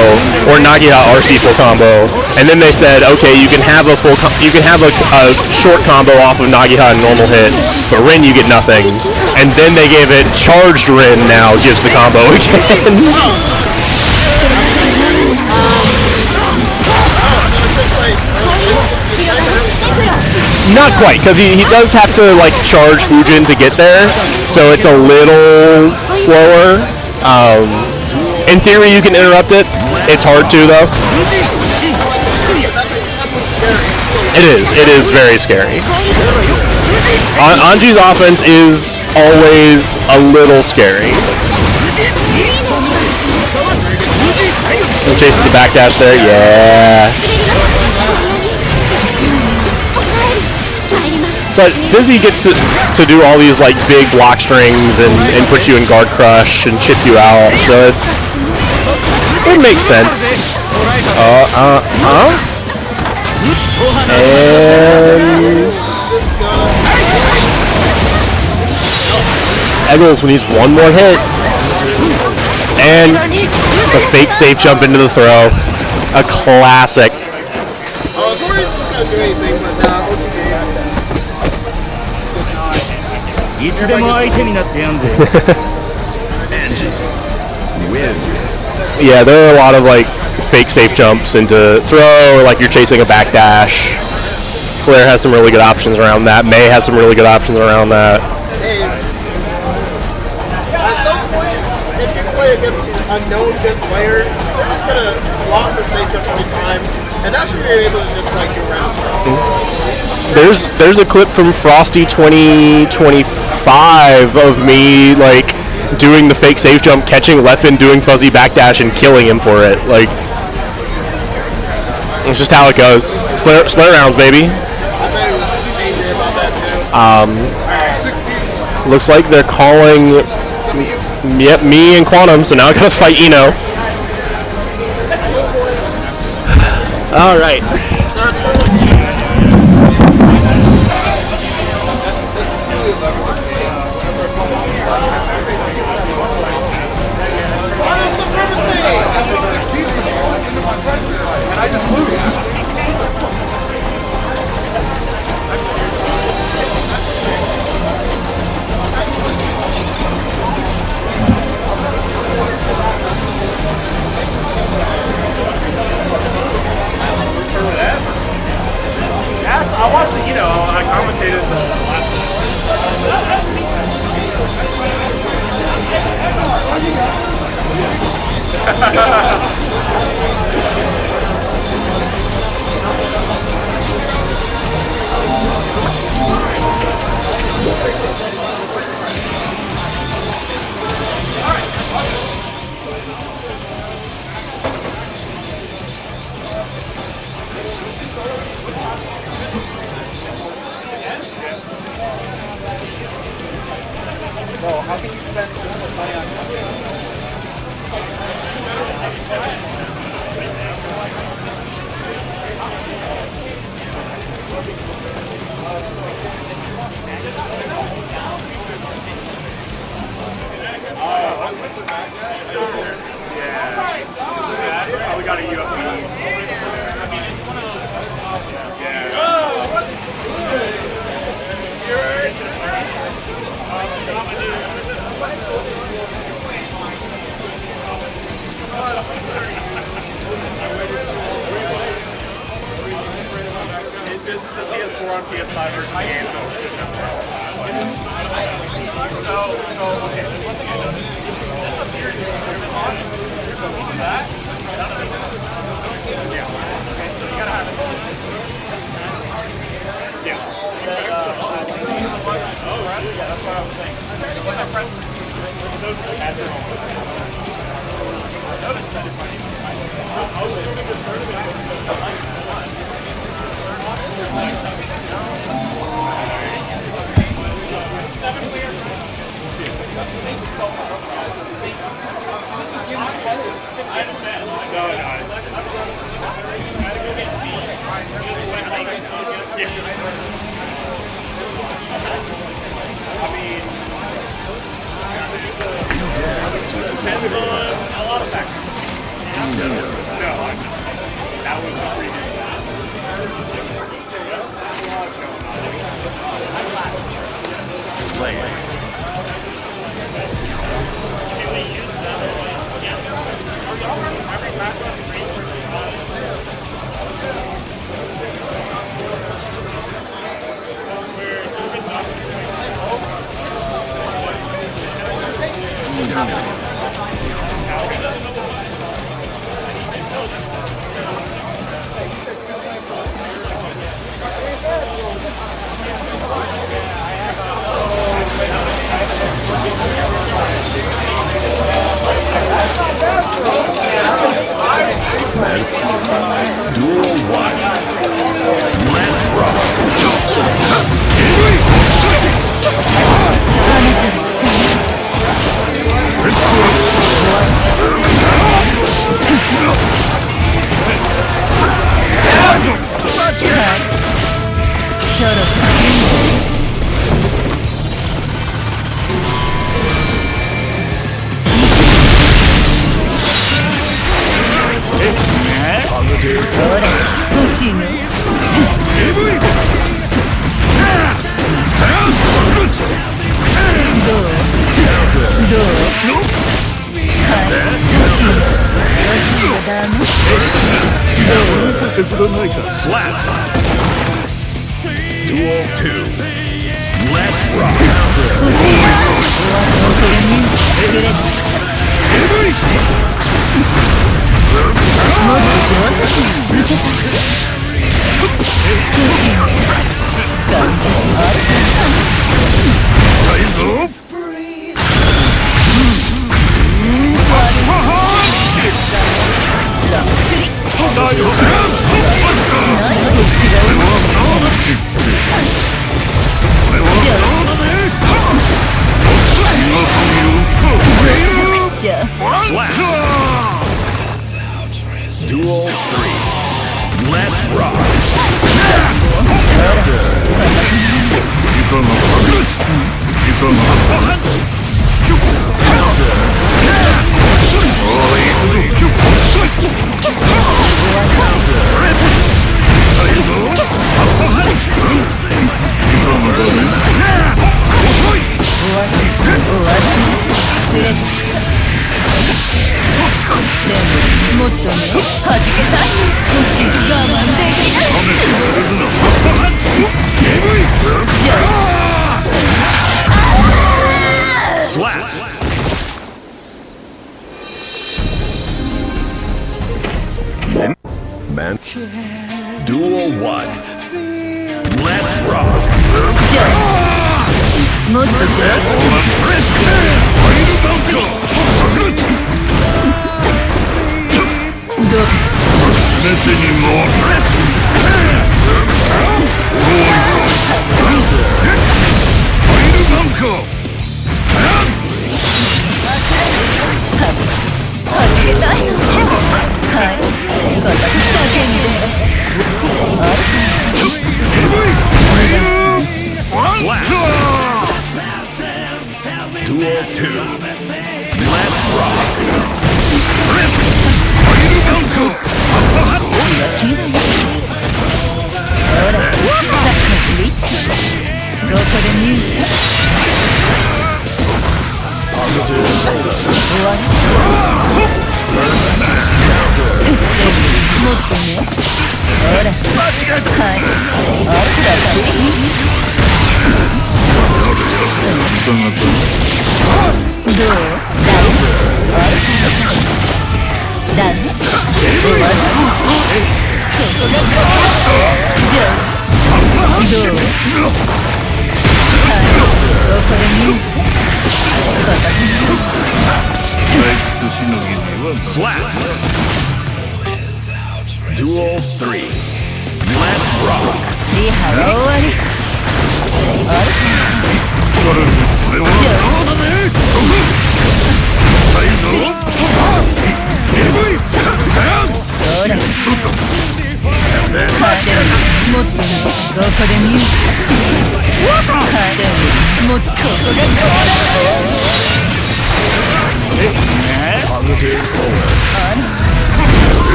or Nagiha RC full combo, and then they said, okay, you can have a short combo off of Nagiha and normal hit, but Rin you get nothing. And then they gave it charged Rin now gives the combo again. Not quite, because he does have to like charge Fujin to get there, so it's a little slower. In theory, you can interrupt it. It's hard to, though. It is very scary. Anji's offense is always a little scary. Chases the backdash there, yeah. But Dizzy gets to do all these like big block strings and put you in guard crush and chip you out. So it makes sense. And Eggles needs one more hit. And a fake safe jump into the throw. A classic. I was worried it was going to do anything, but nah, OTK. いつでも相手になってやんぜ Engine wins. Yeah, there are a lot of like fake safe jumps into throw, or like you're chasing a backdash. Slayer has some really good options around that. May has some really good options around that. Hey, at some point, if you play against a known good player, they're just going to block the safe jump every time, and that's where you're able to just like do random stuff. There's a clip from Frosty 2025 of me like doing the fake safe jump, catching Leffen doing fuzzy backdash and killing him for it. Like it's just how it goes. Slayer rounds, baby. I bet he was super angry about that too. Looks like they're calling It's gonna be you. yep, me and Quantum, so now I gotta fight Eno. Alright. Quantum supremacy! I watched the, I commentated the last we got a UFO. This is the PS4 on PS5 version of the game. So okay. One thing I noticed. This appears to be driven on. There's a lot of that. None of it. Yeah. Okay, so you gotta have it. Yeah. Oh, right. Yeah, that's what I was saying. When I press this, it's so sick at the moment. I noticed that if I was doing the tournament, it's nice. I understand. No. I mean, depends on a lot of factors. No, that was the previous. Slayer. Slap. Duel 2. Let's rock. じゃ Slap. Duel 3. Let's rock. Slap. Man. Duel 1. Let's rock. もっと上Slap. Duel 2. Let's rock. どこで見るもっとねほらはいあったかどうダメ終わりそこがじゃあどうはいどこで見るSlap. Duel 3. Let's rock. リハは終わりあれじゃあほら派手にもっとねどこで見る派手にもっとここがこう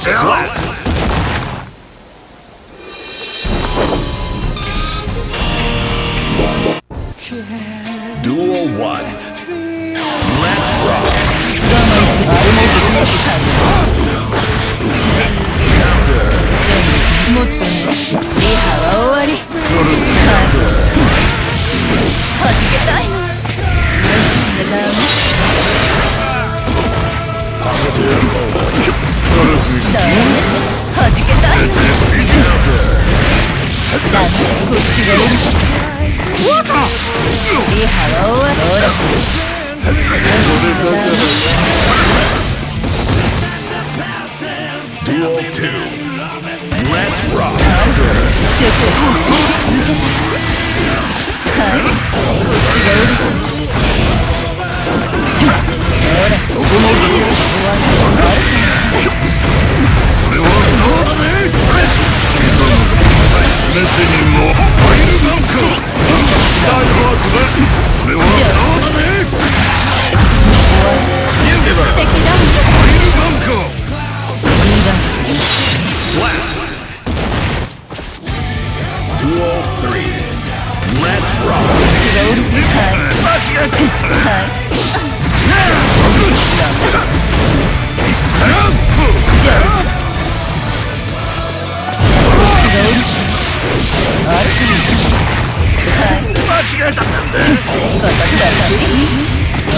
Slap. Duel 1. Let's rock. もっとねリハは終わりはじけたいのはじけたいのだねこっちがいるリハは終わりほら Duel 2. Let's rock. ほら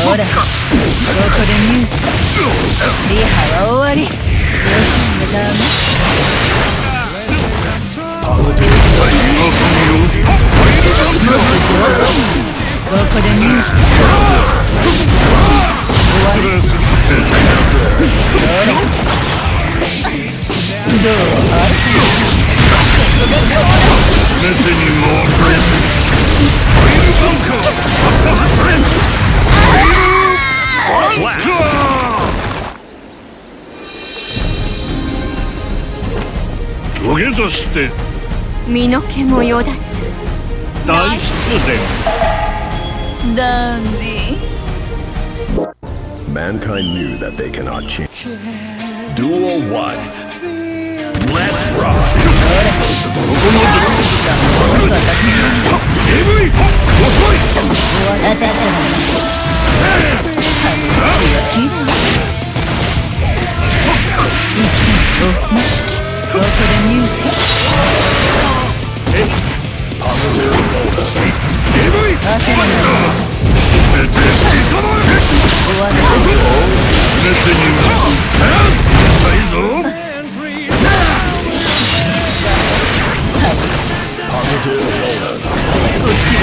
ほら、ここでミュート。リハは終わり。予算がダメ。ここでミュート。終わり。ほら。どうある土下座して身の毛もよだつ大失ダンディ Mankind knew that they cannot change. Duel 1. Let's rock! 私たち血はきれいここでミュート焦らない終わらこっちが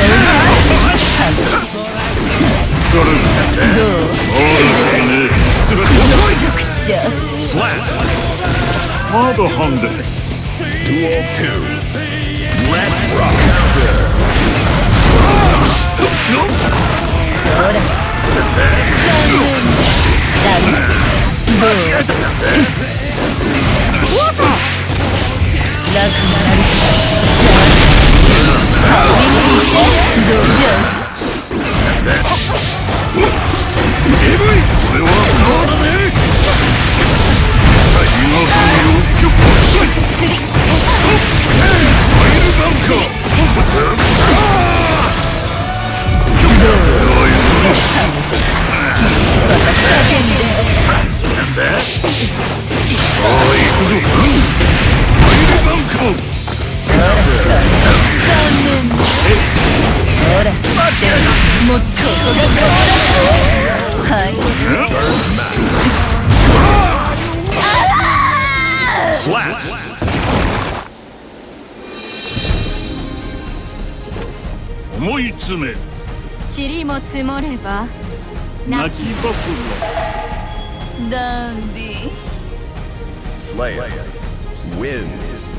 どう属しちゃうハードハンデ Duel 2. Let's rock! ほらダメどう楽になるじゃあビビってどうじゃスリほらもっとここがはい思い詰め塵も積もれば泣きぼくダンディ Slayer wins.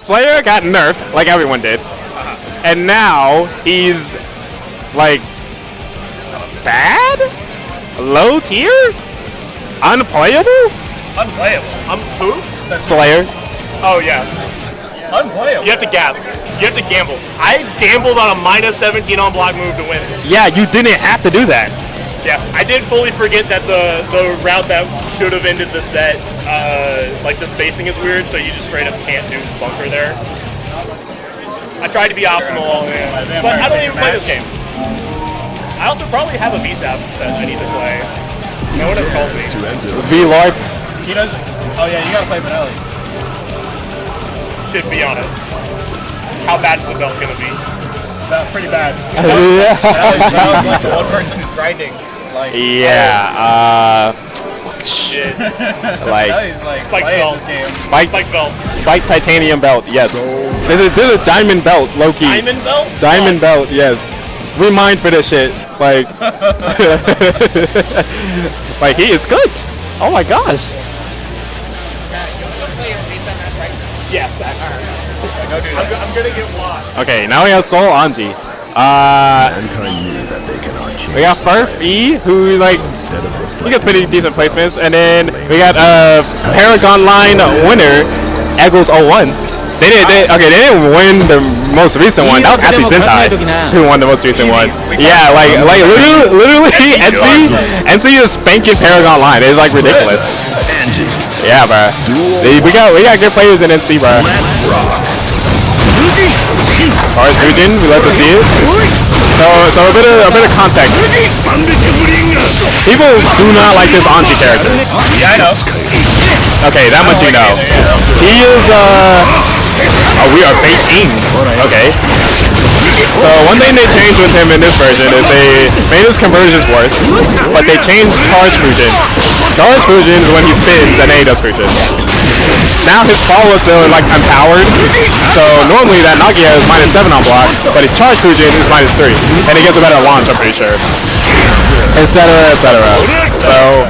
Slayer got nerfed, like everyone did, and now he's like bad, low tier, unplayable. Unplayable. Who? Slayer. Oh yeah. Unplayable. You have to gamble. You have to gamble. I gambled on a -17 on block move to win. Yeah, you didn't have to do that. Yeah, I did fully forget that the route that should have ended the set, like the spacing is weird, so you just straight up can't do bunker there. I tried to be optimal all in, but I don't even play this game. I also probably have a VSAP set I need to play. No one has called me. V-Larp. He does. Oh yeah, you gotta play Benelli. Should be honest. How bad is the belt gonna be? pretty bad. Yeah. That was like the one person who's grinding. Like, Yeah. shit. Like He's like Spike belt. Spike belt. Spike titanium belt. Yes. This is a diamond belt, Loki. Diamond belt? Diamond belt. Yes. We mine for this shit. Like. Like he is good. Oh my gosh. Yes, I'm gonna get one. Okay, now we have Soul Anji. Mankind knew that they cannot change. We got Surf E, who like Instead of he got pretty decent placements, and then we got Paragon Line winner Eagles 01. They didn't win the most recent one. That was Athlete Sentai who won the most recent one. Yeah, like literally NC is spanking Paragon Line. It's like ridiculous. Yeah, bro. We got good players in NC, bro. Alright, Fujin, we love to see it. So a bit of context. People do not like this Anji character. Yeah, I know. Okay, that much you know. He is we are baiting. Okay. So one thing they changed with him in this version is they made his conversions worse, but they changed charge fusion. Charge fusion is when he spins and then he does fusion. Now his follow is still like empowered, so normally that Nagia is -7 on block, but his charge fusion is -3, and he gets a better launch, I'm pretty sure. Etc. So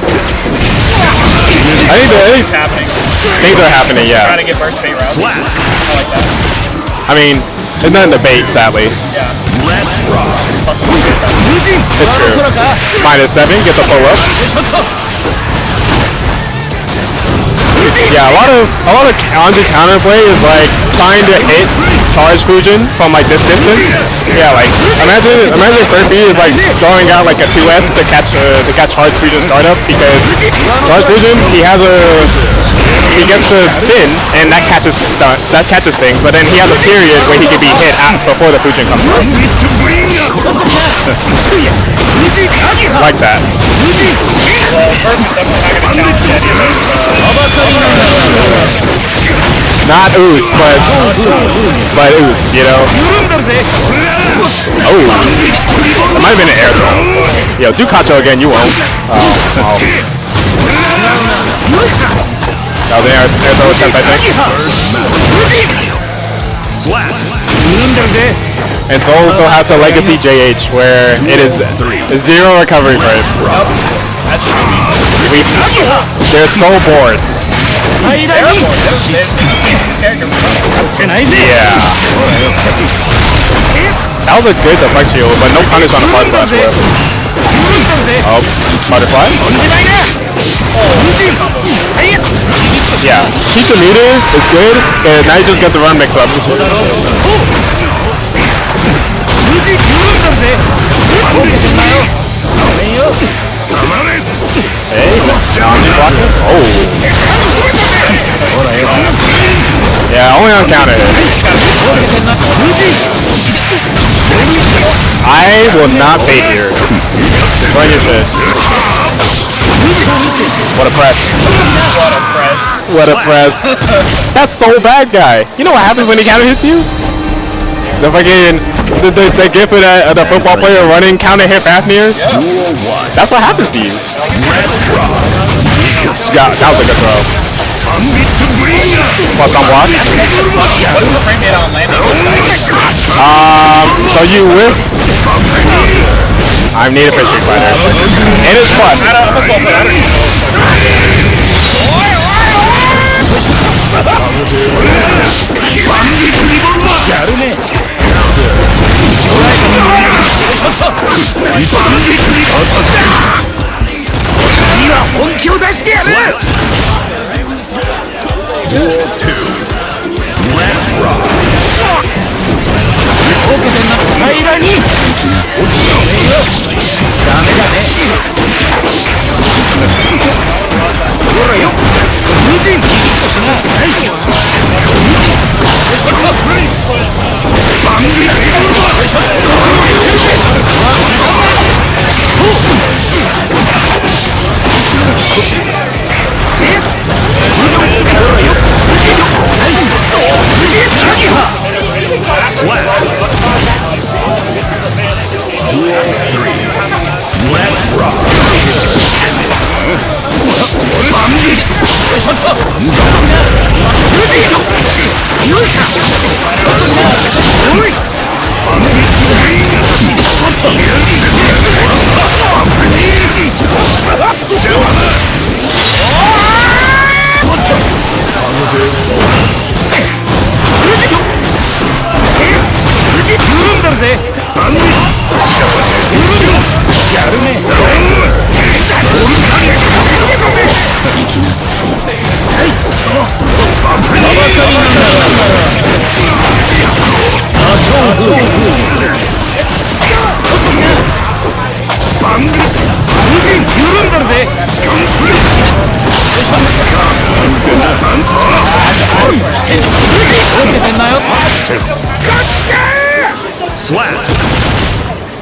I think things are happening, yeah. Trying to get burst bait routes. I like that. I mean, it's not in the bait, sadly. Yeah. Let's rock. It's true. -7, get the pull up. Yeah, a lot of Anji counterplay is like trying to hit charge fusion from like this distance. Yeah, like imagine Furphy is like throwing out like a 2S to catch charge fusion startup, because charge fusion he gets to spin and that catches things, but then he has a period where he can be hit before the fusion comes through. Like that. Well, Perfect definitely not gonna challenge any of those. Not Ooze, but Ooze, you know. Oh, that might have been an air throw. Yo, do Kacho again, you won't. Oh. That was an air throw attempt, I think. Slap. And Soul still has the Legacy JH, where it is 0 recovery for him. They're so bored. Yeah. That was a good deflect shield, but no punish on the far slash whip. Oh, butterfly. Yeah, keep the meter, it's good, and now you just get the run mix up. Hey, Anji blocking. Oh. Yeah, only on counter hits. I will not bait here. Run your shit. What a press. What a press. That's so bad, guy. You know what happens when he counter hits you? The fucking the gif of the football player running counter hit Fafnir. That's what happens to you. Yeah, that was a good throw. Plus on block. What's the frame rate on landing? So you whiff. I'm needed for Street Fighter. It is plus. I'm a soul player. Duel 2. Let's rock. Slap. Slap.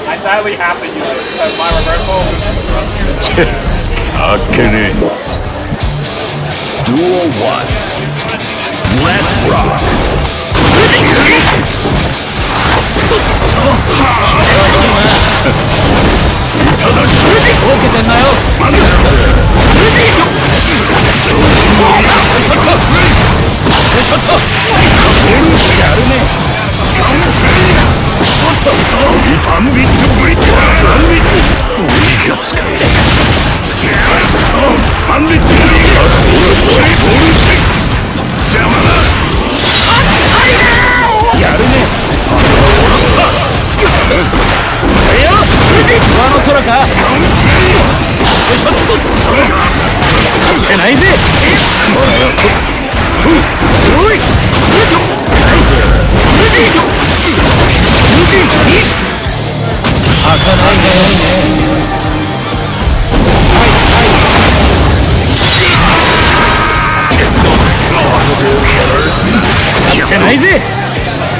I sadly have to use it because my reversal is Akene. Duel 1. Let's rock.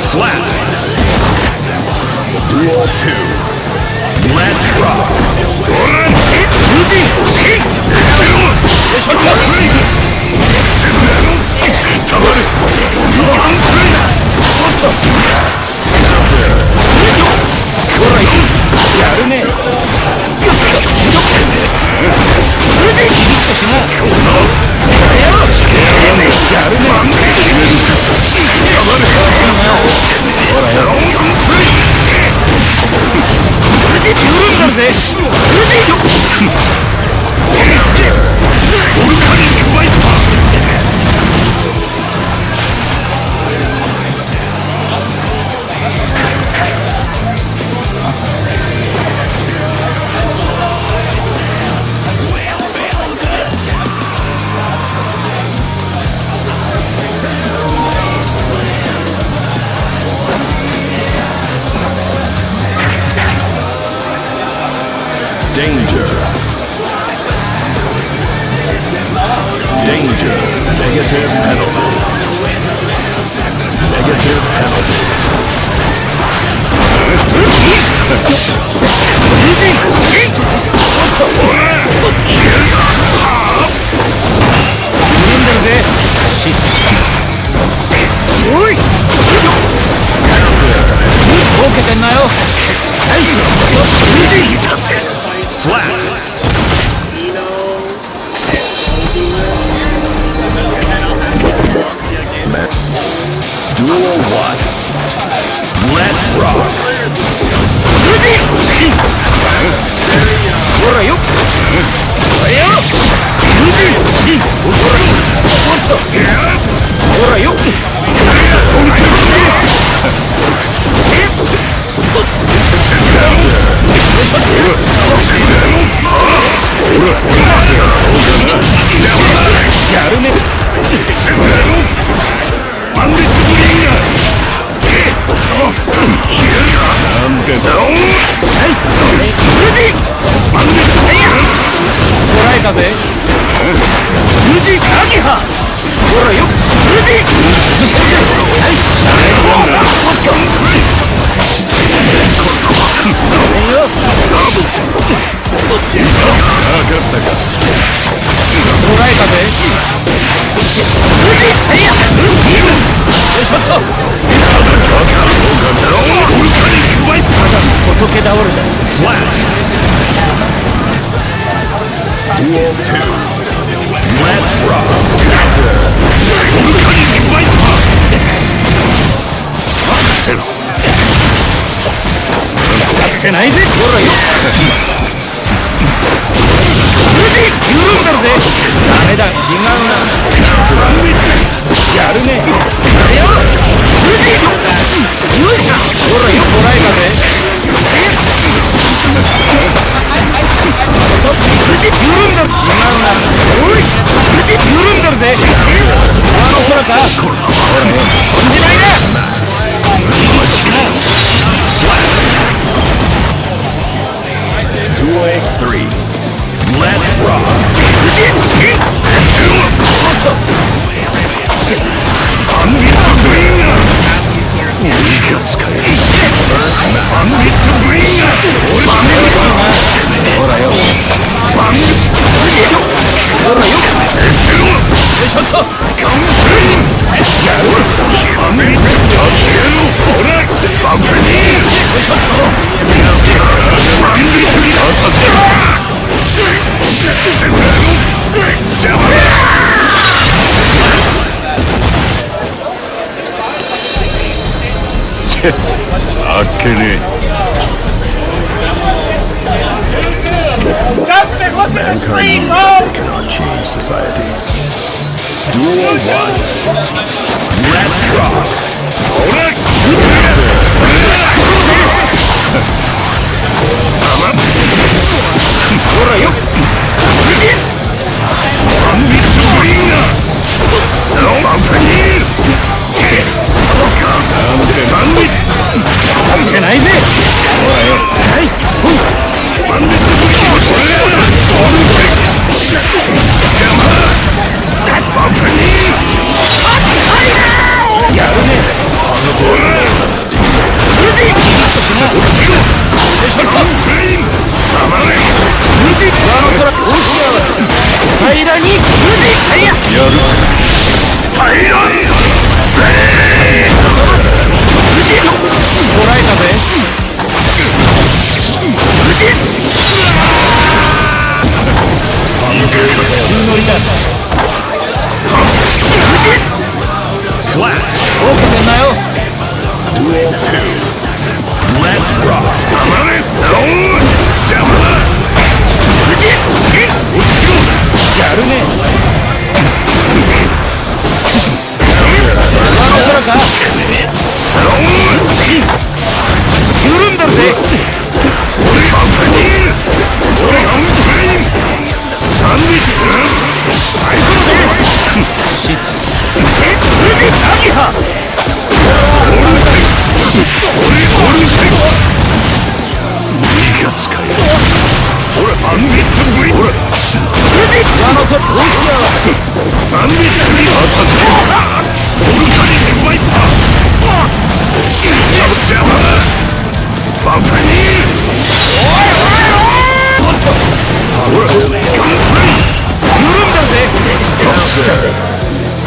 Slap. Duel 2. Let's rock. Danger. Danger. Negative penalty. Negative penalty. Slap. Duel 1. Let's rock. Slap. Duel 2. Let's rock. Duel 3. Let's rock. Justin, look at the screen, bro! Cannot change society. Duel 1. Let's rock. Slap. Duel 2. Let's rock.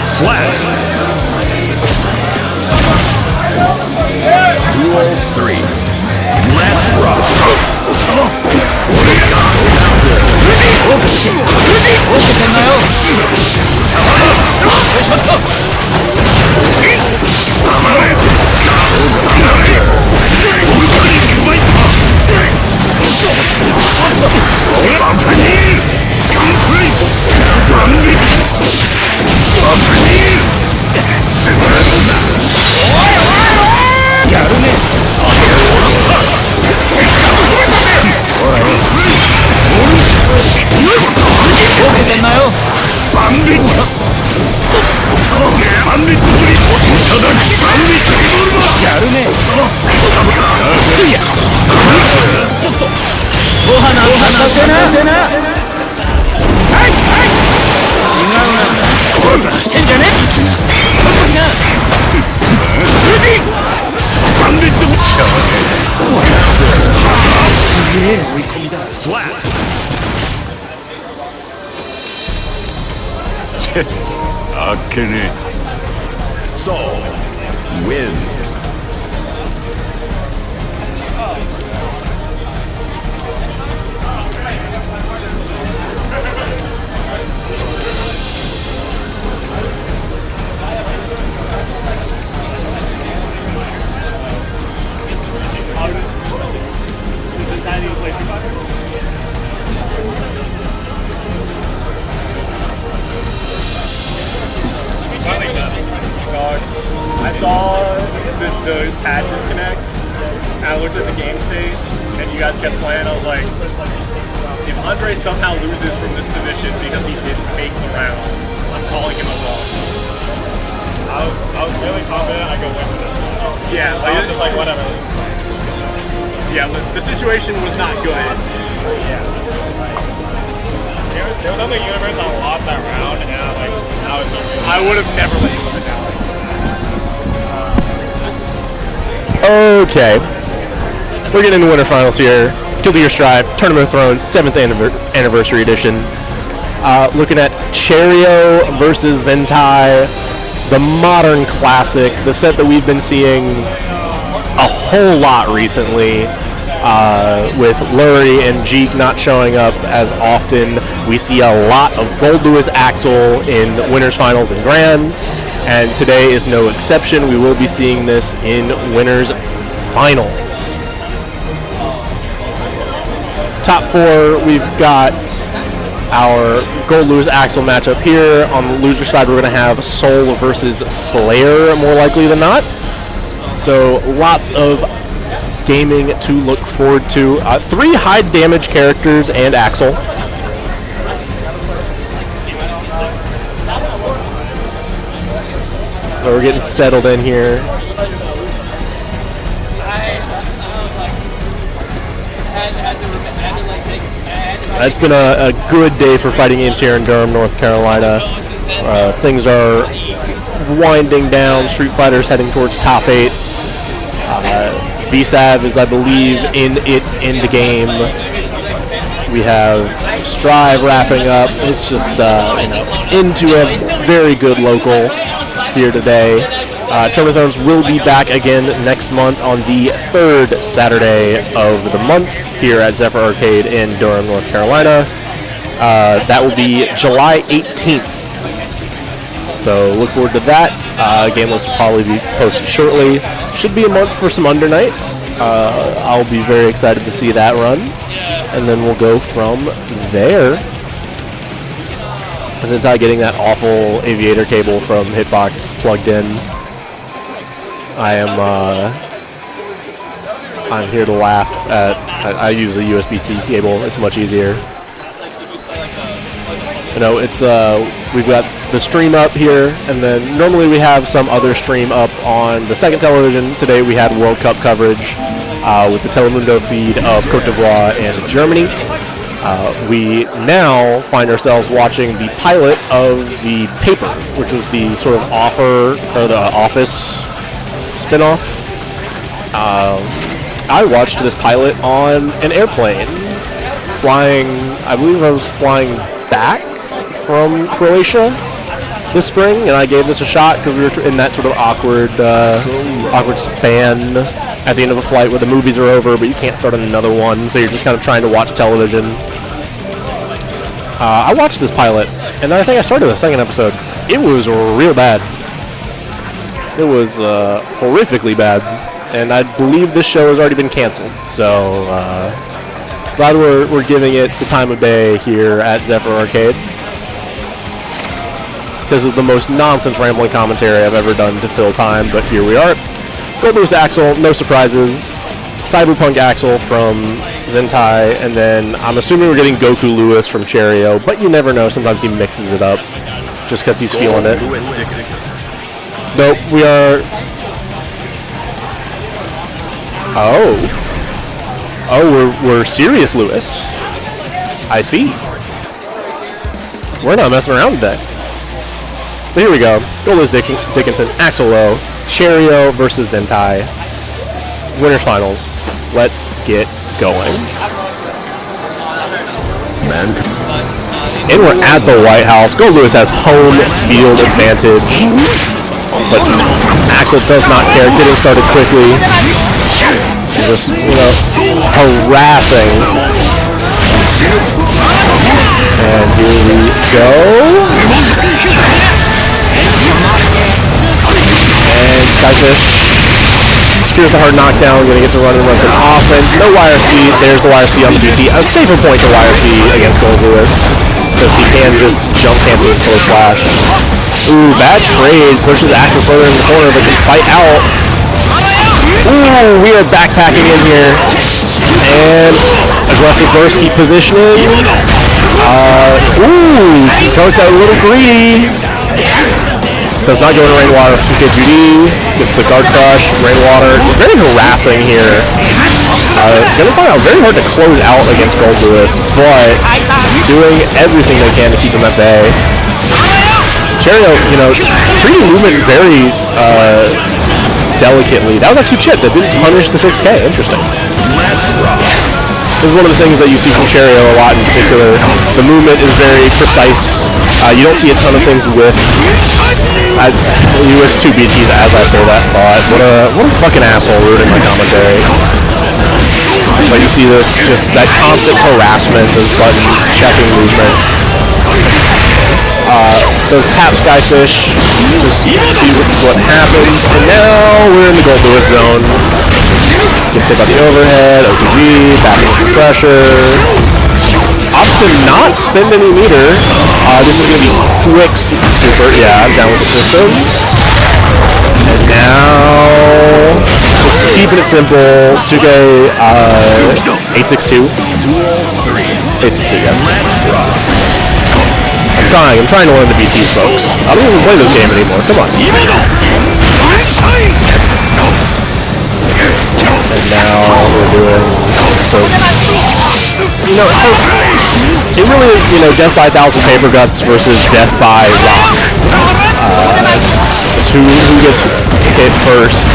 Slap. Duel 3. Let's rock. Slap. Soul wins. I saw the pad disconnect, and I looked at the game state, and you guys kept playing. I was like, if Andre somehow loses from this position because he didn't make the round, I'm calling him a loss. I was really confident I could win with it. Yeah, like, I was just like, whatever. Yeah, the situation was not good. Yeah. There was other universe I lost that round, and I was like, I would have never let you win it down. Okay. We're getting into winter finals here. Guilty Gear Strive, Tournament of Thrones, 7th anniversary edition. Looking at Cherio versus Zentai, the modern classic, the set that we've been seeing a whole lot recently, with Lurie and Jeek not showing up as often. We see a lot of Gold Lewis Axel in winners finals and grands, and today is no exception. We will be seeing this in winners finals. Top 4, we've got our Gold Lewis Axel matchup here. On the loser side, we're going to have Soul versus Slayer, more likely than not. So lots of gaming to look forward to. 3 high damage characters and Axel. So we're getting settled in here. It's been a good day for fighting games here in Durham, North Carolina. Things are winding down. Street Fighter's heading towards top 8. VSAV is, I believe, in its end game. We have Strive wrapping up. It's just into a very good local here today. Tournament of Thrones will be back again next month on the 3rd Saturday of the month here at Zephyr Arcade in Durham, North Carolina. That will be July 18th. So look forward to that. Game list will probably be posted shortly. Should be a month for some Under Night. I'll be very excited to see that run. And then we'll go from there. Zentai getting that awful aviator cable from Hitbox plugged in. I'm here to laugh at. I use a USB-C cable. It's much easier. It's we've got the stream up here, and then normally we have some other stream up on the second television. Today we had World Cup coverage with the Telemundo feed of Cote d'Ivoire and Germany. We now find ourselves watching the pilot of The Paper, which was the sort of the Office spinoff. I watched this pilot on an airplane flying. I believe I was flying back from Croatia this spring, and I gave this a shot because we were in that sort of awkward span at the end of a flight where the movies are over, but you can't start another one, so you're just kind of trying to watch television. I watched this pilot, and then I think I started the second episode. It was real bad. It was horrifically bad, and I believe this show has already been canceled. So glad we're giving it the time of day here at Zephyr Arcade. This is the most nonsense rambling commentary I've ever done to fill time, but here we are. Gold Lewis Axel, no surprises. Cyberpunk Axel from Zentai, and then I'm assuming we're getting Goku Lewis from Cherio, but you never know. Sometimes he mixes it up just because he's feeling it. Nope, we are... Oh, we're serious, Lewis. I see. We're not messing around today. But here we go. Gold Lewis Dickinson, Axel Lowe, Cherio versus Zentai. Winners finals. Let's get going. And we're at the White House. Gold Lewis has home field advantage, but Axel does not care. Getting started quickly. Just, harassing. And here we go. And Skyfish secures the hard knockdown, gonna get to run and run some offense. No YRC, there's the YRC on the BT. A safer point to YRC against Gold Lewis, because he can just jump cancel the slow slash. Ooh, bad trade, pushes Axel further in the corner, but can fight out. Ooh, we are backpacking in here. And aggressive burst, keep positioning. Ooh, Jones out a little greedy. Does not go into Rainwater for 2K2D. Gets the guard crush, Rainwater. It's very harassing here. Gonna find out very hard to close out against Gold Lewis, but doing everything they can to keep him at bay. Cherio, treating movement very delicately. That was actually chip that didn't punish the 6K. Interesting. This is one of the things that you see from Cherio a lot in particular. The movement is very precise. You don't see a ton of things with as US2 BTs as I say that thought. What a fucking asshole ruining my commentary. But you see this, just that constant harassment, those buttons, checking movement. Does tap Skyfish, just see what happens. And now we're in the Gold Lewis zone. Gets hit by the overhead, OTG, back into some pressure. Opts to not spend any meter. This is going to be quick super. Yeah, I'm down with the system. And now, just keeping it simple. 2K 862. 862, yes. I'm trying to learn the BTs, folks. I don't even play this game anymore. Come on. And now we're doing so. You know, it really is, you know, death by 1,000 paper guts versus death by rock. It's who gets hit first.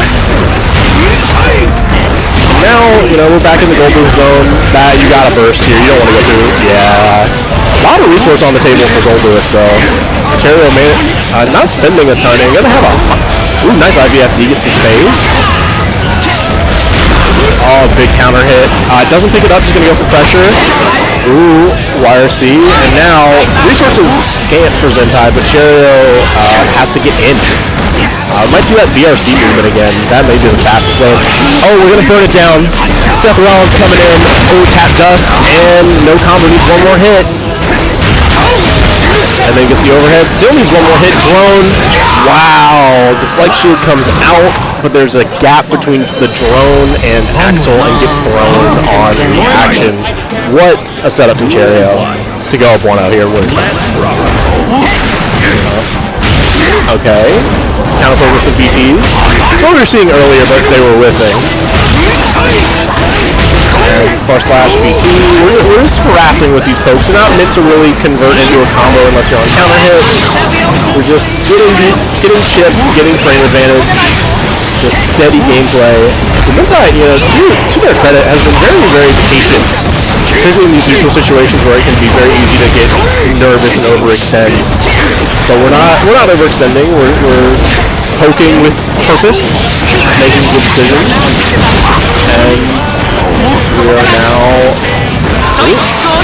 Now, you know, we're back in the Gold Boost zone. You gotta burst here. You don't want to go through. Yeah. A lot of resource on the table for Gold Lewis, though. Cherio made it. Not spending a ton. You're gonna have a nice IVFD, get some space. Oh, big counter hit. Doesn't pick it up, just gonna go for pressure. Ooh, YRC. And now, resources scant for Zentai, but Cherio has to get in. Might see that BRC movement again. That may be the fastest way. Oh, we're gonna burn it down. Seth Rollins coming in. Oh, tap dust, and no combo, needs one more hit. And then gets the overhead, still needs one more hit. Drone. Wow. Deflection comes out, but there's a gap between the drone and Axel and gets thrown on reaction. What a setup to Cherio to go up 1-0 here. Okay. Counter focus of BTs. That's what we were seeing earlier, but they were whiffing. Far slash BT. We're just harassing with these pokes. They're not meant to really convert into a combo unless you're on counter hit. We're just getting chip, getting frame advantage, just steady gameplay. But Zentai, you know, to their credit, has been very, very patient, particularly in these neutral situations where it can be very easy to get nervous and overextend. But we're not overextending. We're poking with purpose, making good decisions, and we are now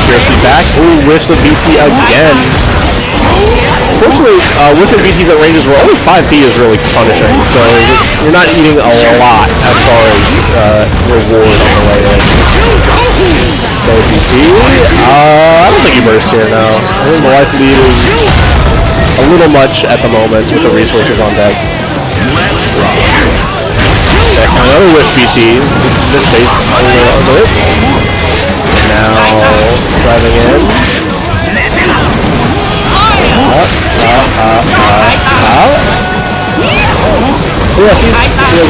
PRC back. Ooh, whiffs of BT again. Unfortunately, whiffing BTs at ranges where only 5P is really punishing, so you're not eating a lot as far as reward on the way in. No BT. I don't think he burst here now. I think the life lead is a little much at the moment with the resources on deck. Another whiff BT, just misspaced a little bit. Now driving in. Yeah, see,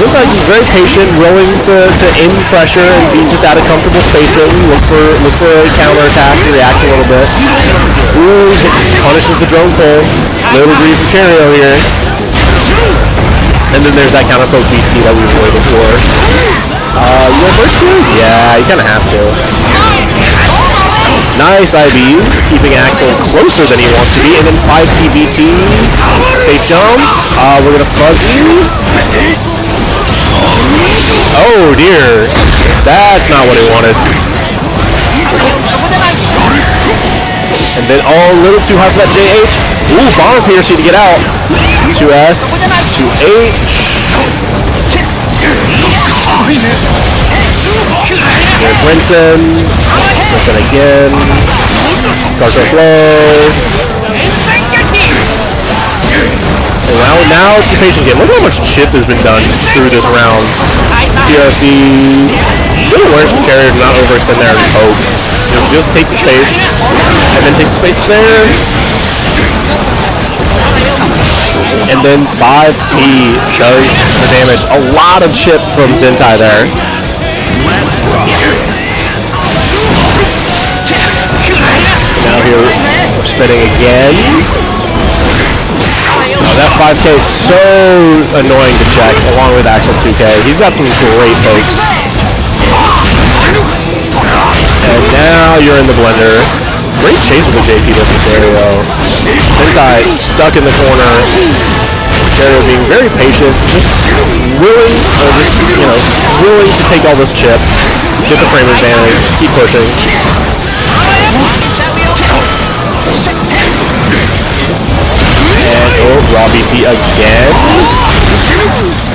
Zentai is very patient, willing to end pressure and be just out of comfortable spacing. Look for a counter attack, react a little bit. Ooh, punishes the drone pull. Little breeze from Cherio here. And then there's that counter poke BT that we were waiting for. You want burst here? Yeah, you kind of have to. Nice IVs, keeping Axel closer than he wants to be, and then 5 PBT. Safe jump. We're gonna fuzz you. Oh dear, that's not what he wanted. And then a little too high for that JH. Ooh, bomb PRC to get out. 2S, 2H. There's Rinsen. Rinsen again. Dark low. And now it's the patient game. Look how much chip has been done through this round. PRC. Good awareness from Cherio to not overextend there and poke. Just take the space. And then take the space there. And then 5P does the damage. A lot of chip from Zentai there. Now here we're spinning again. That 5K is so annoying to check, along with Axel 2K. He's got some great pokes. And now you're in the blender. Great chase with the JP there from Cherio. Sentai stuck in the corner. Cherio being very patient, just willing, willing to take all this chip, get the frame advantage, keep pushing. And raw BT again.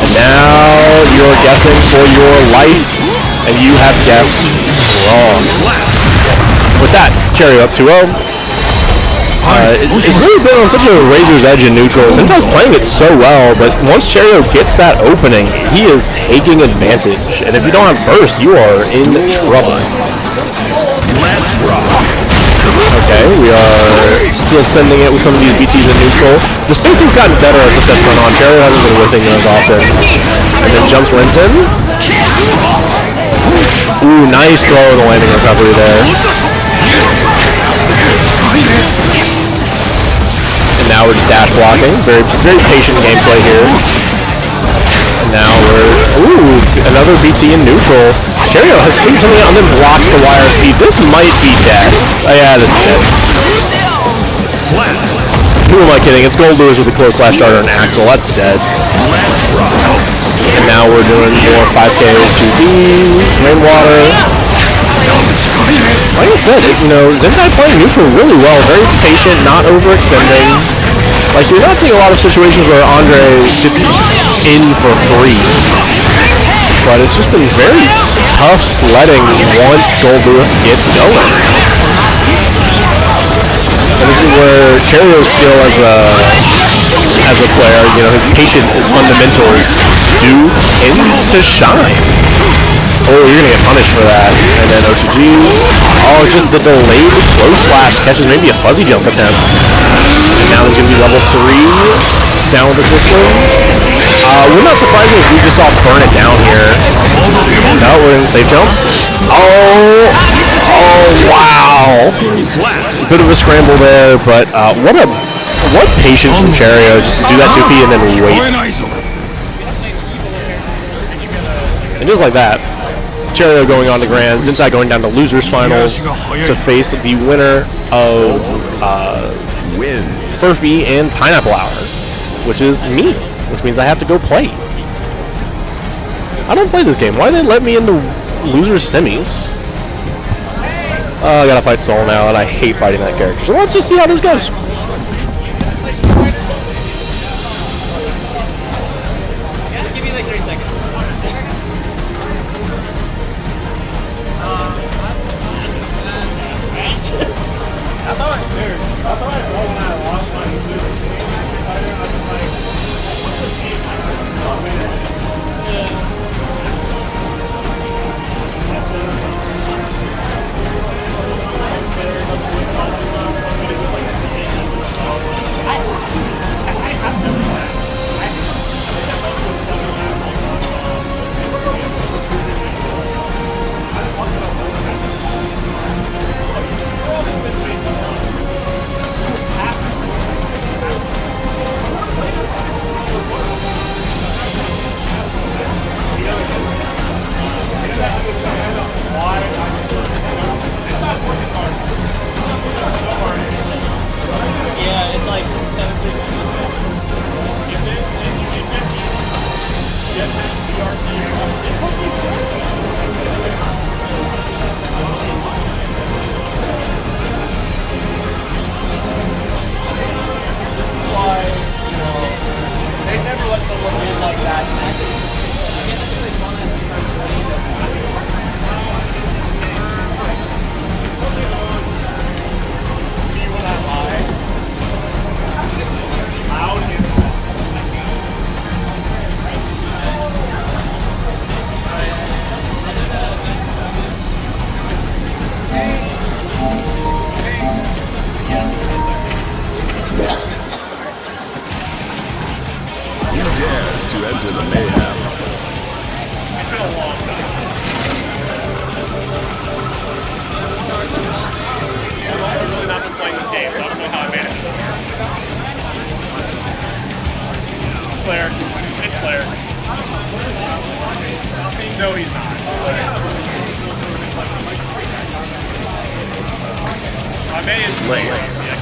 And now you're guessing for your life, and you have guessed wrong. With that, Cherio up 2-0. It's really been on such a razor's edge in neutral. Sentai's playing it so well, but once Cherio gets that opening, he is taking advantage. And if you don't have burst, you are in trouble. Let's rock. Okay, we are still sending it with some of these BTs in neutral. The spacing's gotten better as the set's gone on. Cherio hasn't been whipping as often. And then jumps Rinsen. Ooh, nice throw in the landing recovery there. And now we're just dash blocking. Very, very patient gameplay here. And now we're... Ooh, another BT in neutral. Cherio has food something and then blocks the YRC. This might be death. Oh yeah, this is dead. Who am I kidding? It's Gold Lewis with a close slash starter and Axel. That's dead. And now we're doing more 5K 2D, Rainwater. Like I said, Zentai playing neutral really well. Very patient, not overextending. Like, you're not seeing a lot of situations where Andre gets in for free. But it's just been very tough sledding once Gold Lewis gets going. And this is where Cherio's skill as a player, his patience, his fundamentals do tend to shine. Oh, you're going to get punished for that. And then OCG, just the delayed close slash catches maybe a fuzzy jump attempt. And now there's going to be level 3 down with the system. We're not surprised if we just saw burn it down here. No, we're in the safe jump. Oh, wow. Bit of a scramble there, but what patience from Cherio just to do that 2P and then wait. And just like that, Cherio going on to Grand, Zentai going down to losers finals to face the winner of Furphy and Pineapple Hour, which is me, which means I have to go play. I don't play this game. Why did they let me into losers semis? I gotta fight Soul now, and I hate fighting that character. So let's just see how this goes. Give me like 30 seconds. I thought when I lost my No, he's not. My May is late. I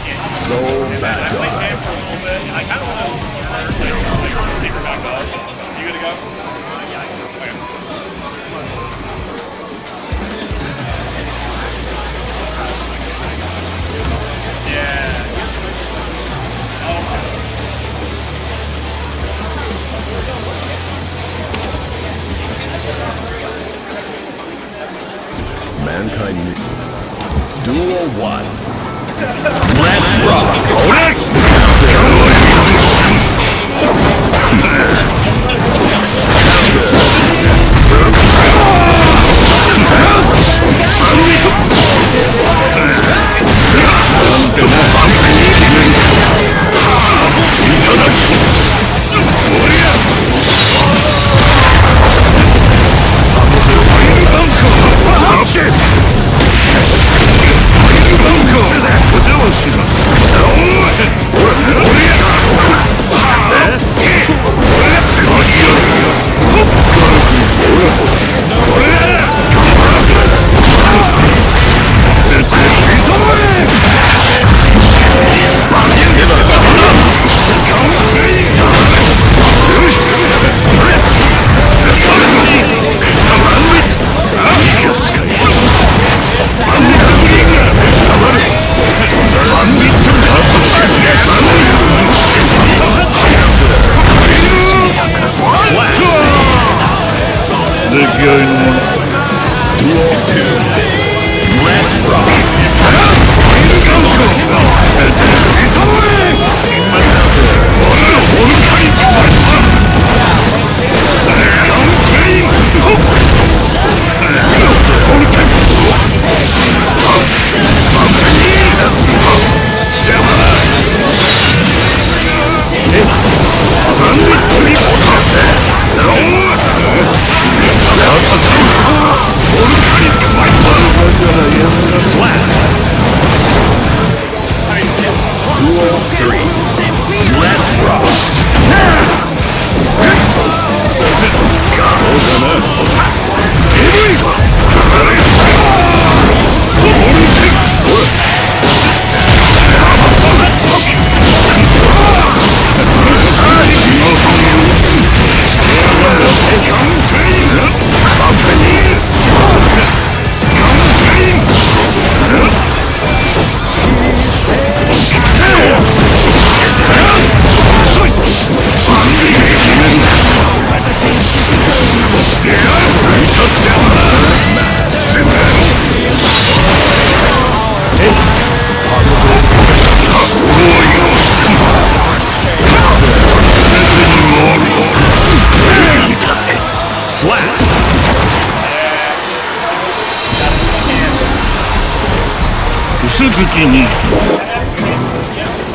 can't. So bad. I played Cam for a little bit, and I kind of want to pick her back up. You gonna go? Yeah, I can. Okay. Yeah. Mankind. Duel 1. Let's rock.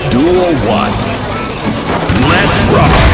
Duel 1. Let's rock.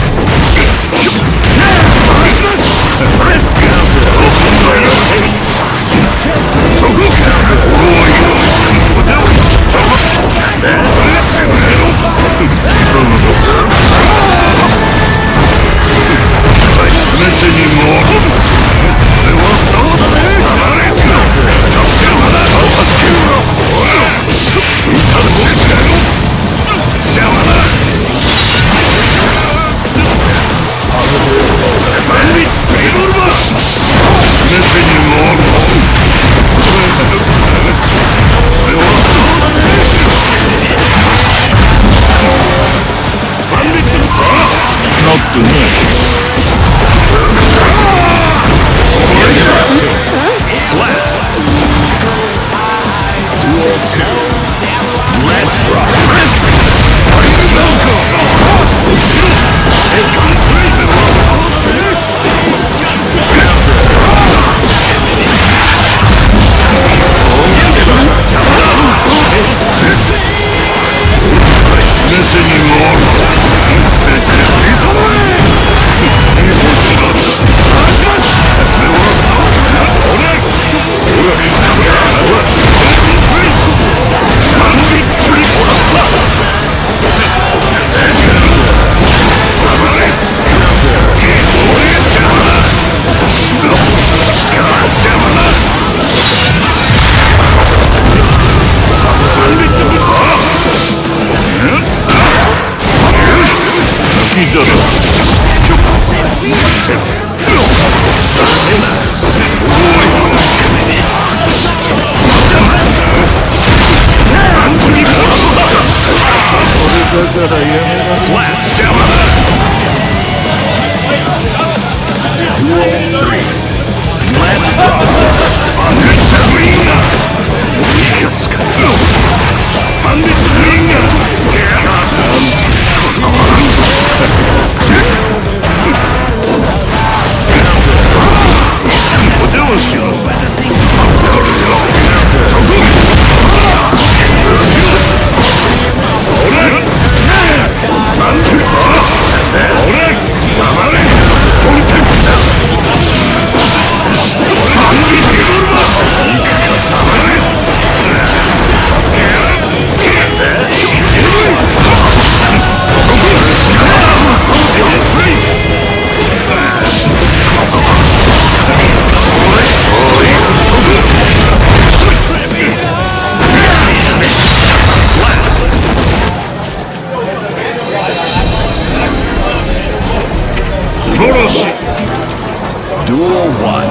Duel 1.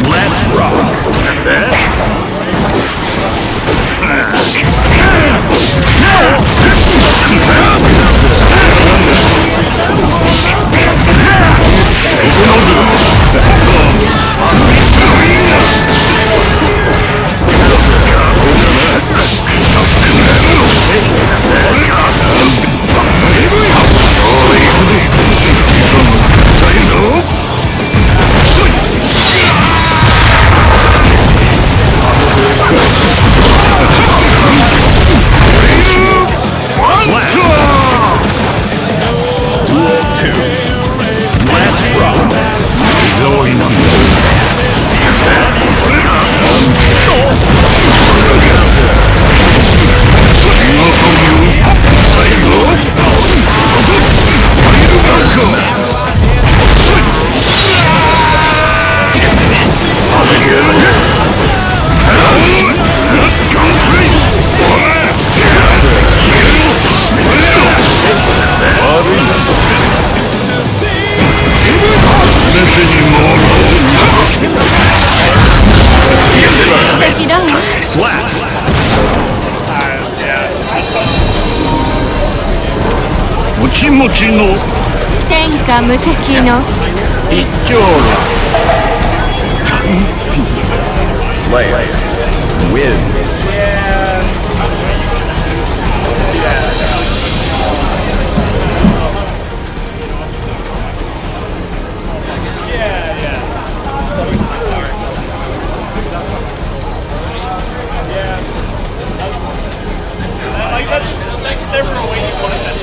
Let's rock.天下無敵の一丁羅 Slayer wins. Like that's never a way you want that.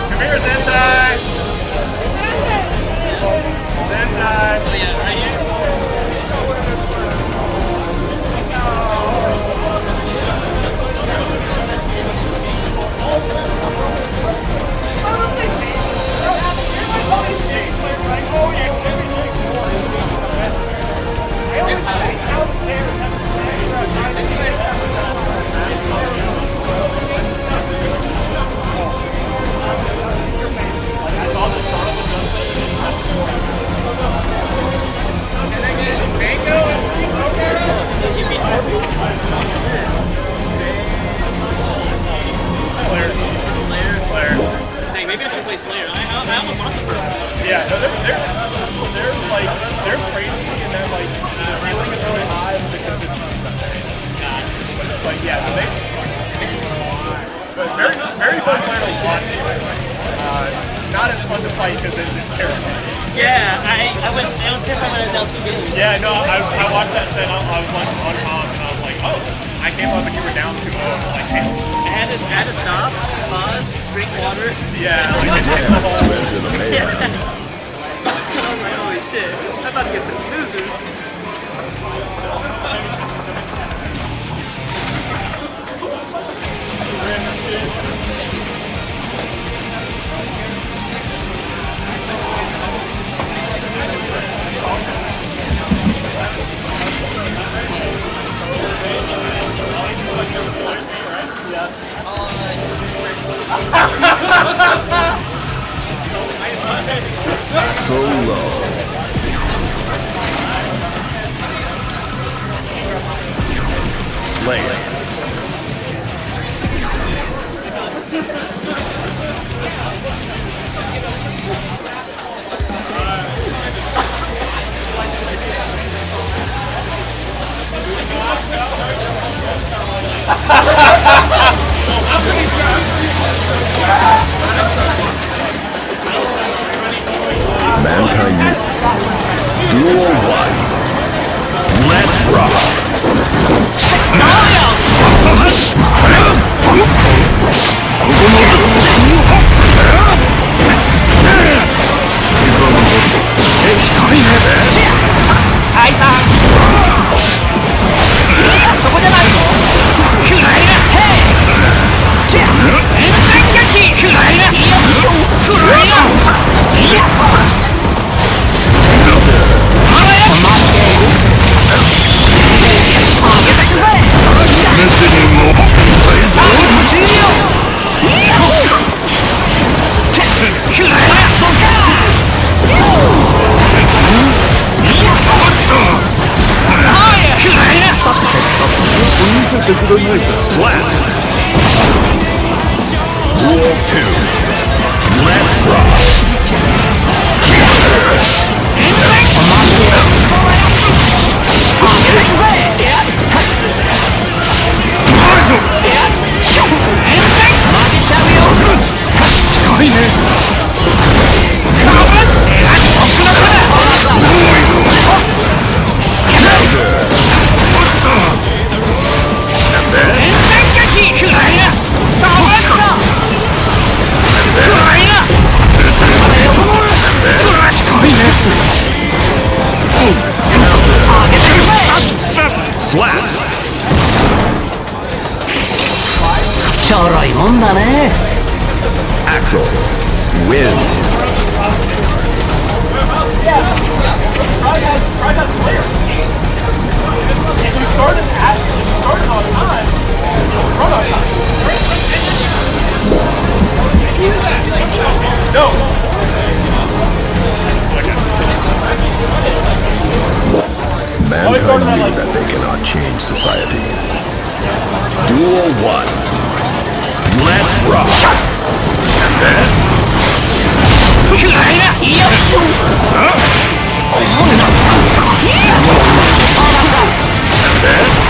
Come here, Zentai! Zentai! Oh yeah, right here. Maybe I should play Slayer. I almost bought the first. Yeah, no, they're like they're crazy, and then like the ceiling is really high, but the consistency's not there. But yeah, but very fun player to watch. Not as fun to fight because it's terrifying. Yeah, I was terrified when I was down 2 games. Yeah, no, I watched that set. I was watching on comms, and I was like, oh, I can't believe you were down 2-0. Like, hey. I had to stop, pause, drink water. Yeah, like hit the hole. Yeah. I was like, holy shit. I'm about to get some losers. So low. Slayer. Mankind Duel 1. Let's rock. Slap. Duel 2. Let's rock. Slap. ちょろいもんだね。 Axel wins. Mankind knew that they cannot change society. Duel 1. Let's rock. And then. And then.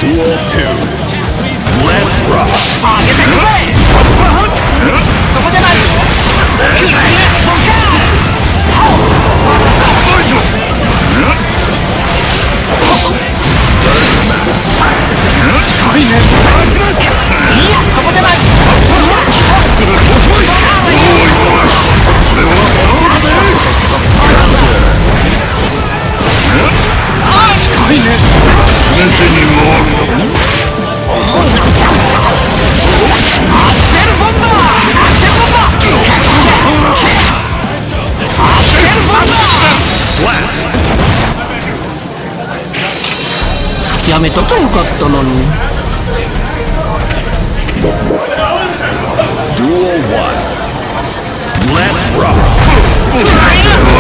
Duel 2. Let's rock. Slap. やめときゃよかったのに。 Duel 1. Let's rock. And then.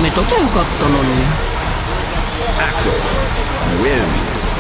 めときゃよかったのに。 Axel wins.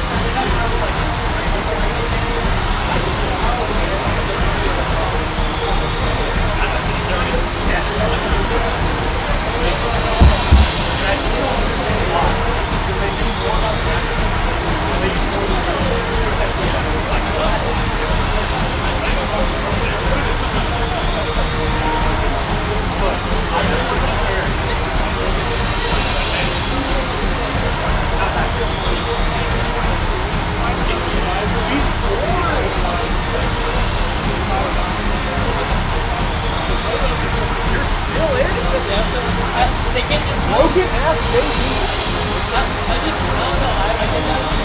They get the broken ass baby. I just don't know. I did not.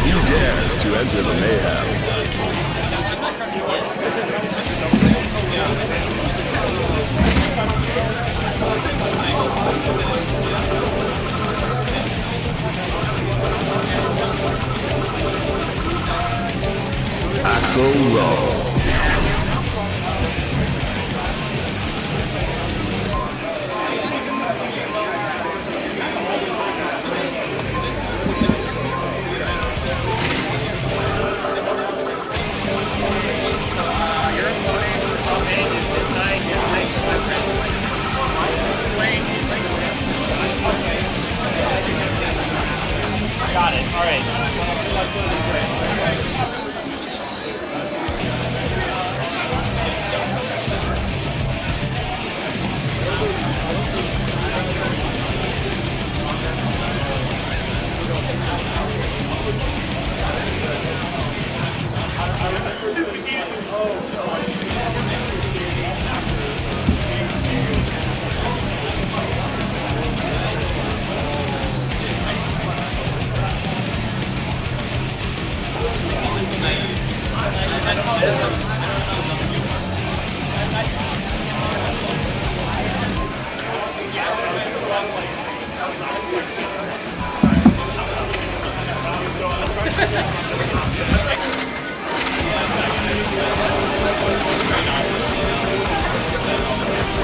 He dares to enter the mayhem. Axel Low. Got it. All right.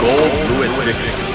Gold Louis Dickinson.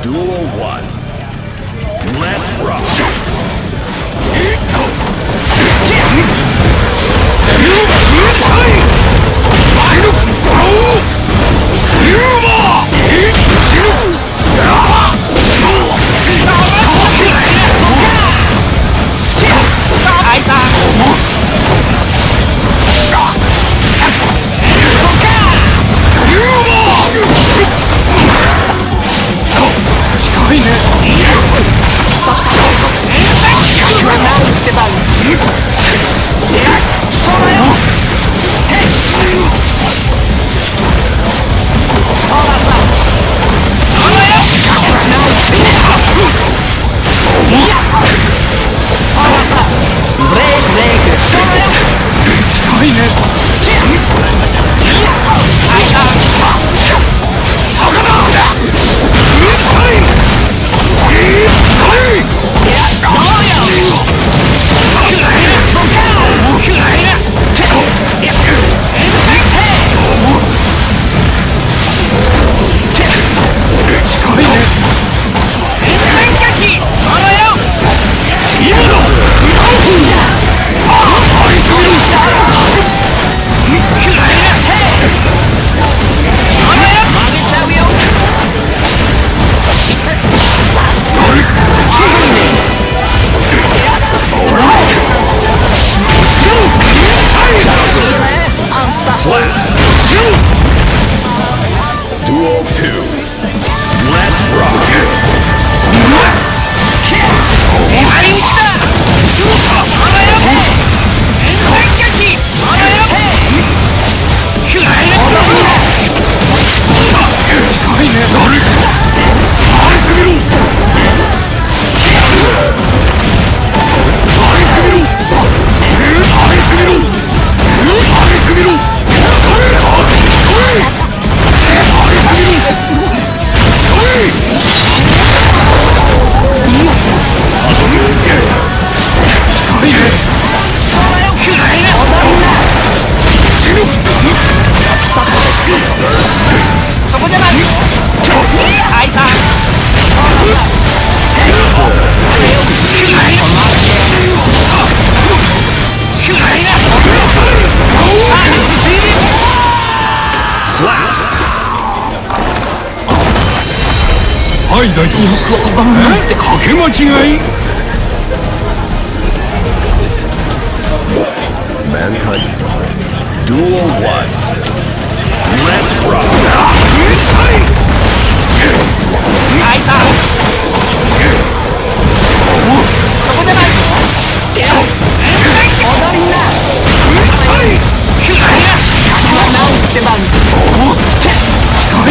Duel 1. Let's rock. はい大統領かけ間違い Mankind. Duel 1. Let's rock. 開いたそこじゃない踊りななんて番近い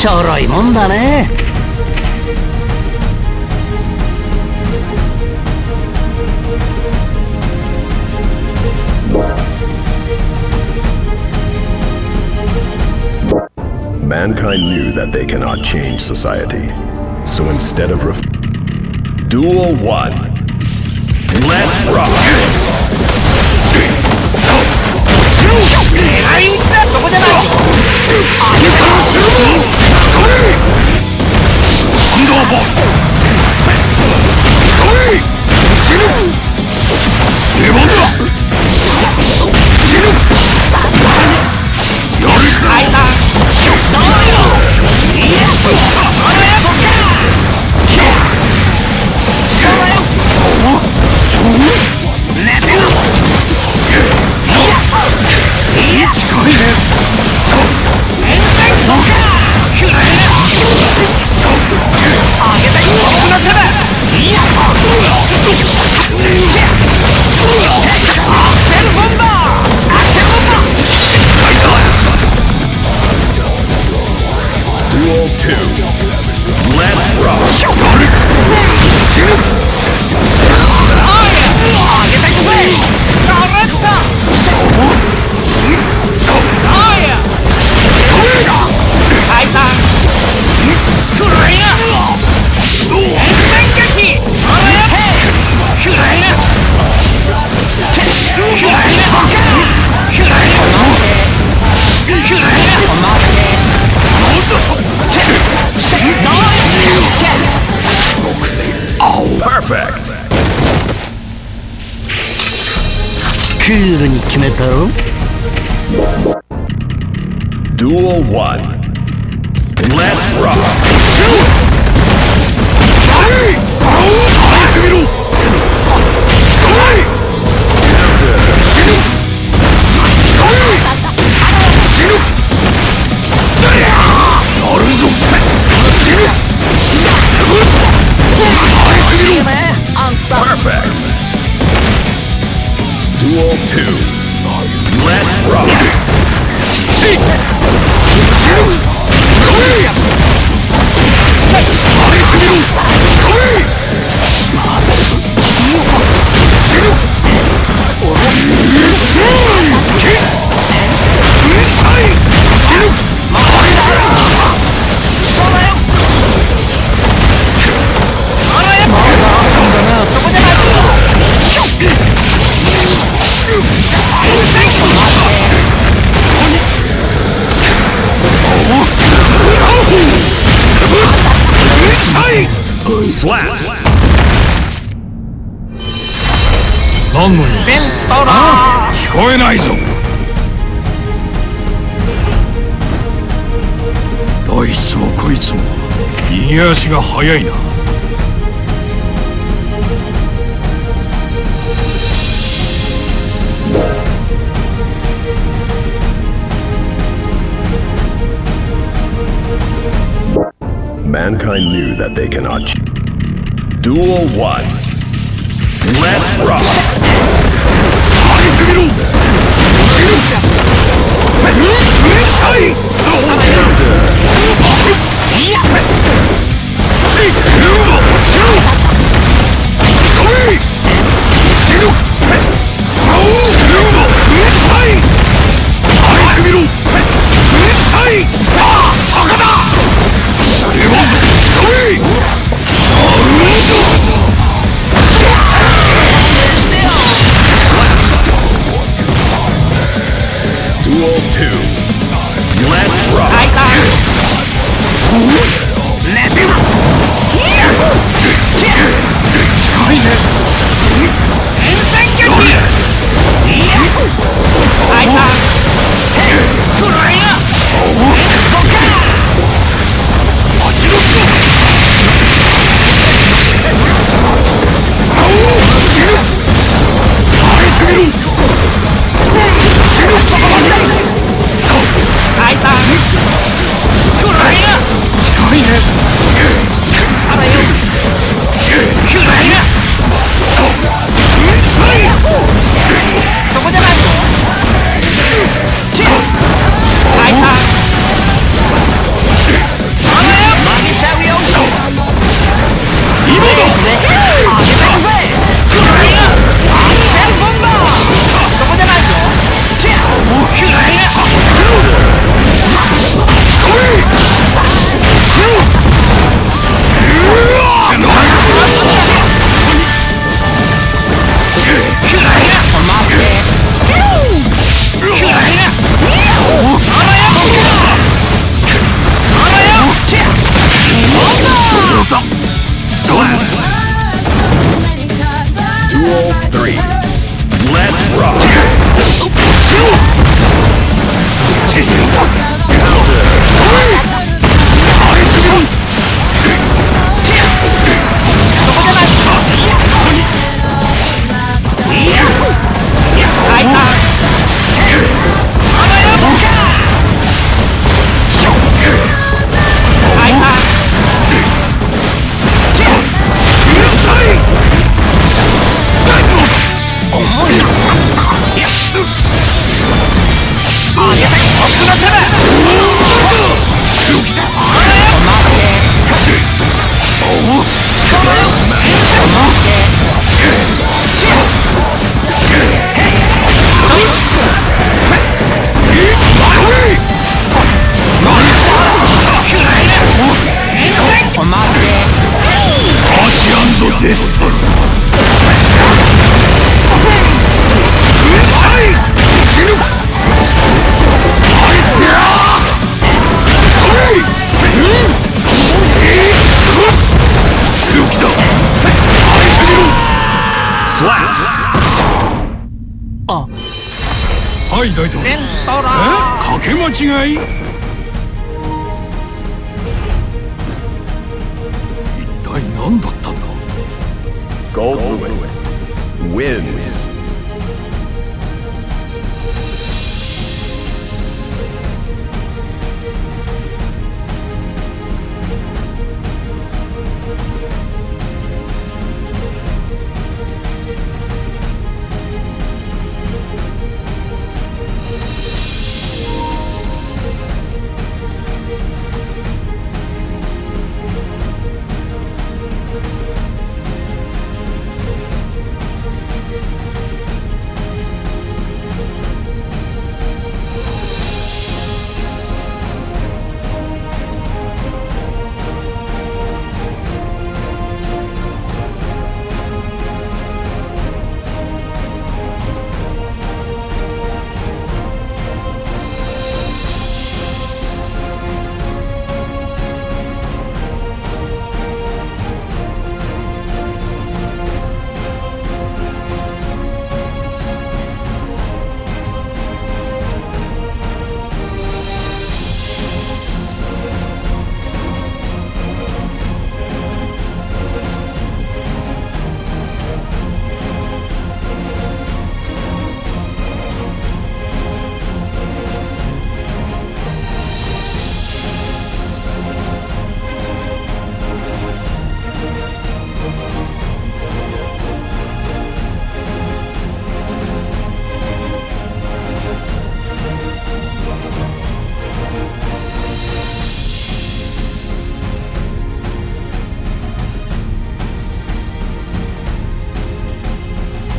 ちょろいもんだね Mankind knew that they cannot change society. So instead of Duel 1. Let's rock! そこじゃないDuel 2. Let's rock! クールに決めたろ Duel 1. Let's rock! Perfect! Duel 2. Let's rock! Slap! 何の意味？聞こえないぞ。どいつもこいつも逃げ足が速いな。Mankind knew that they cannot. Duel 1. Let's rock! Duel 2. Let's rock! Duel 3. Let's rock! Slap! はい大統領。かけ間違い？一体何だったんだ？ Gold Lewis wins.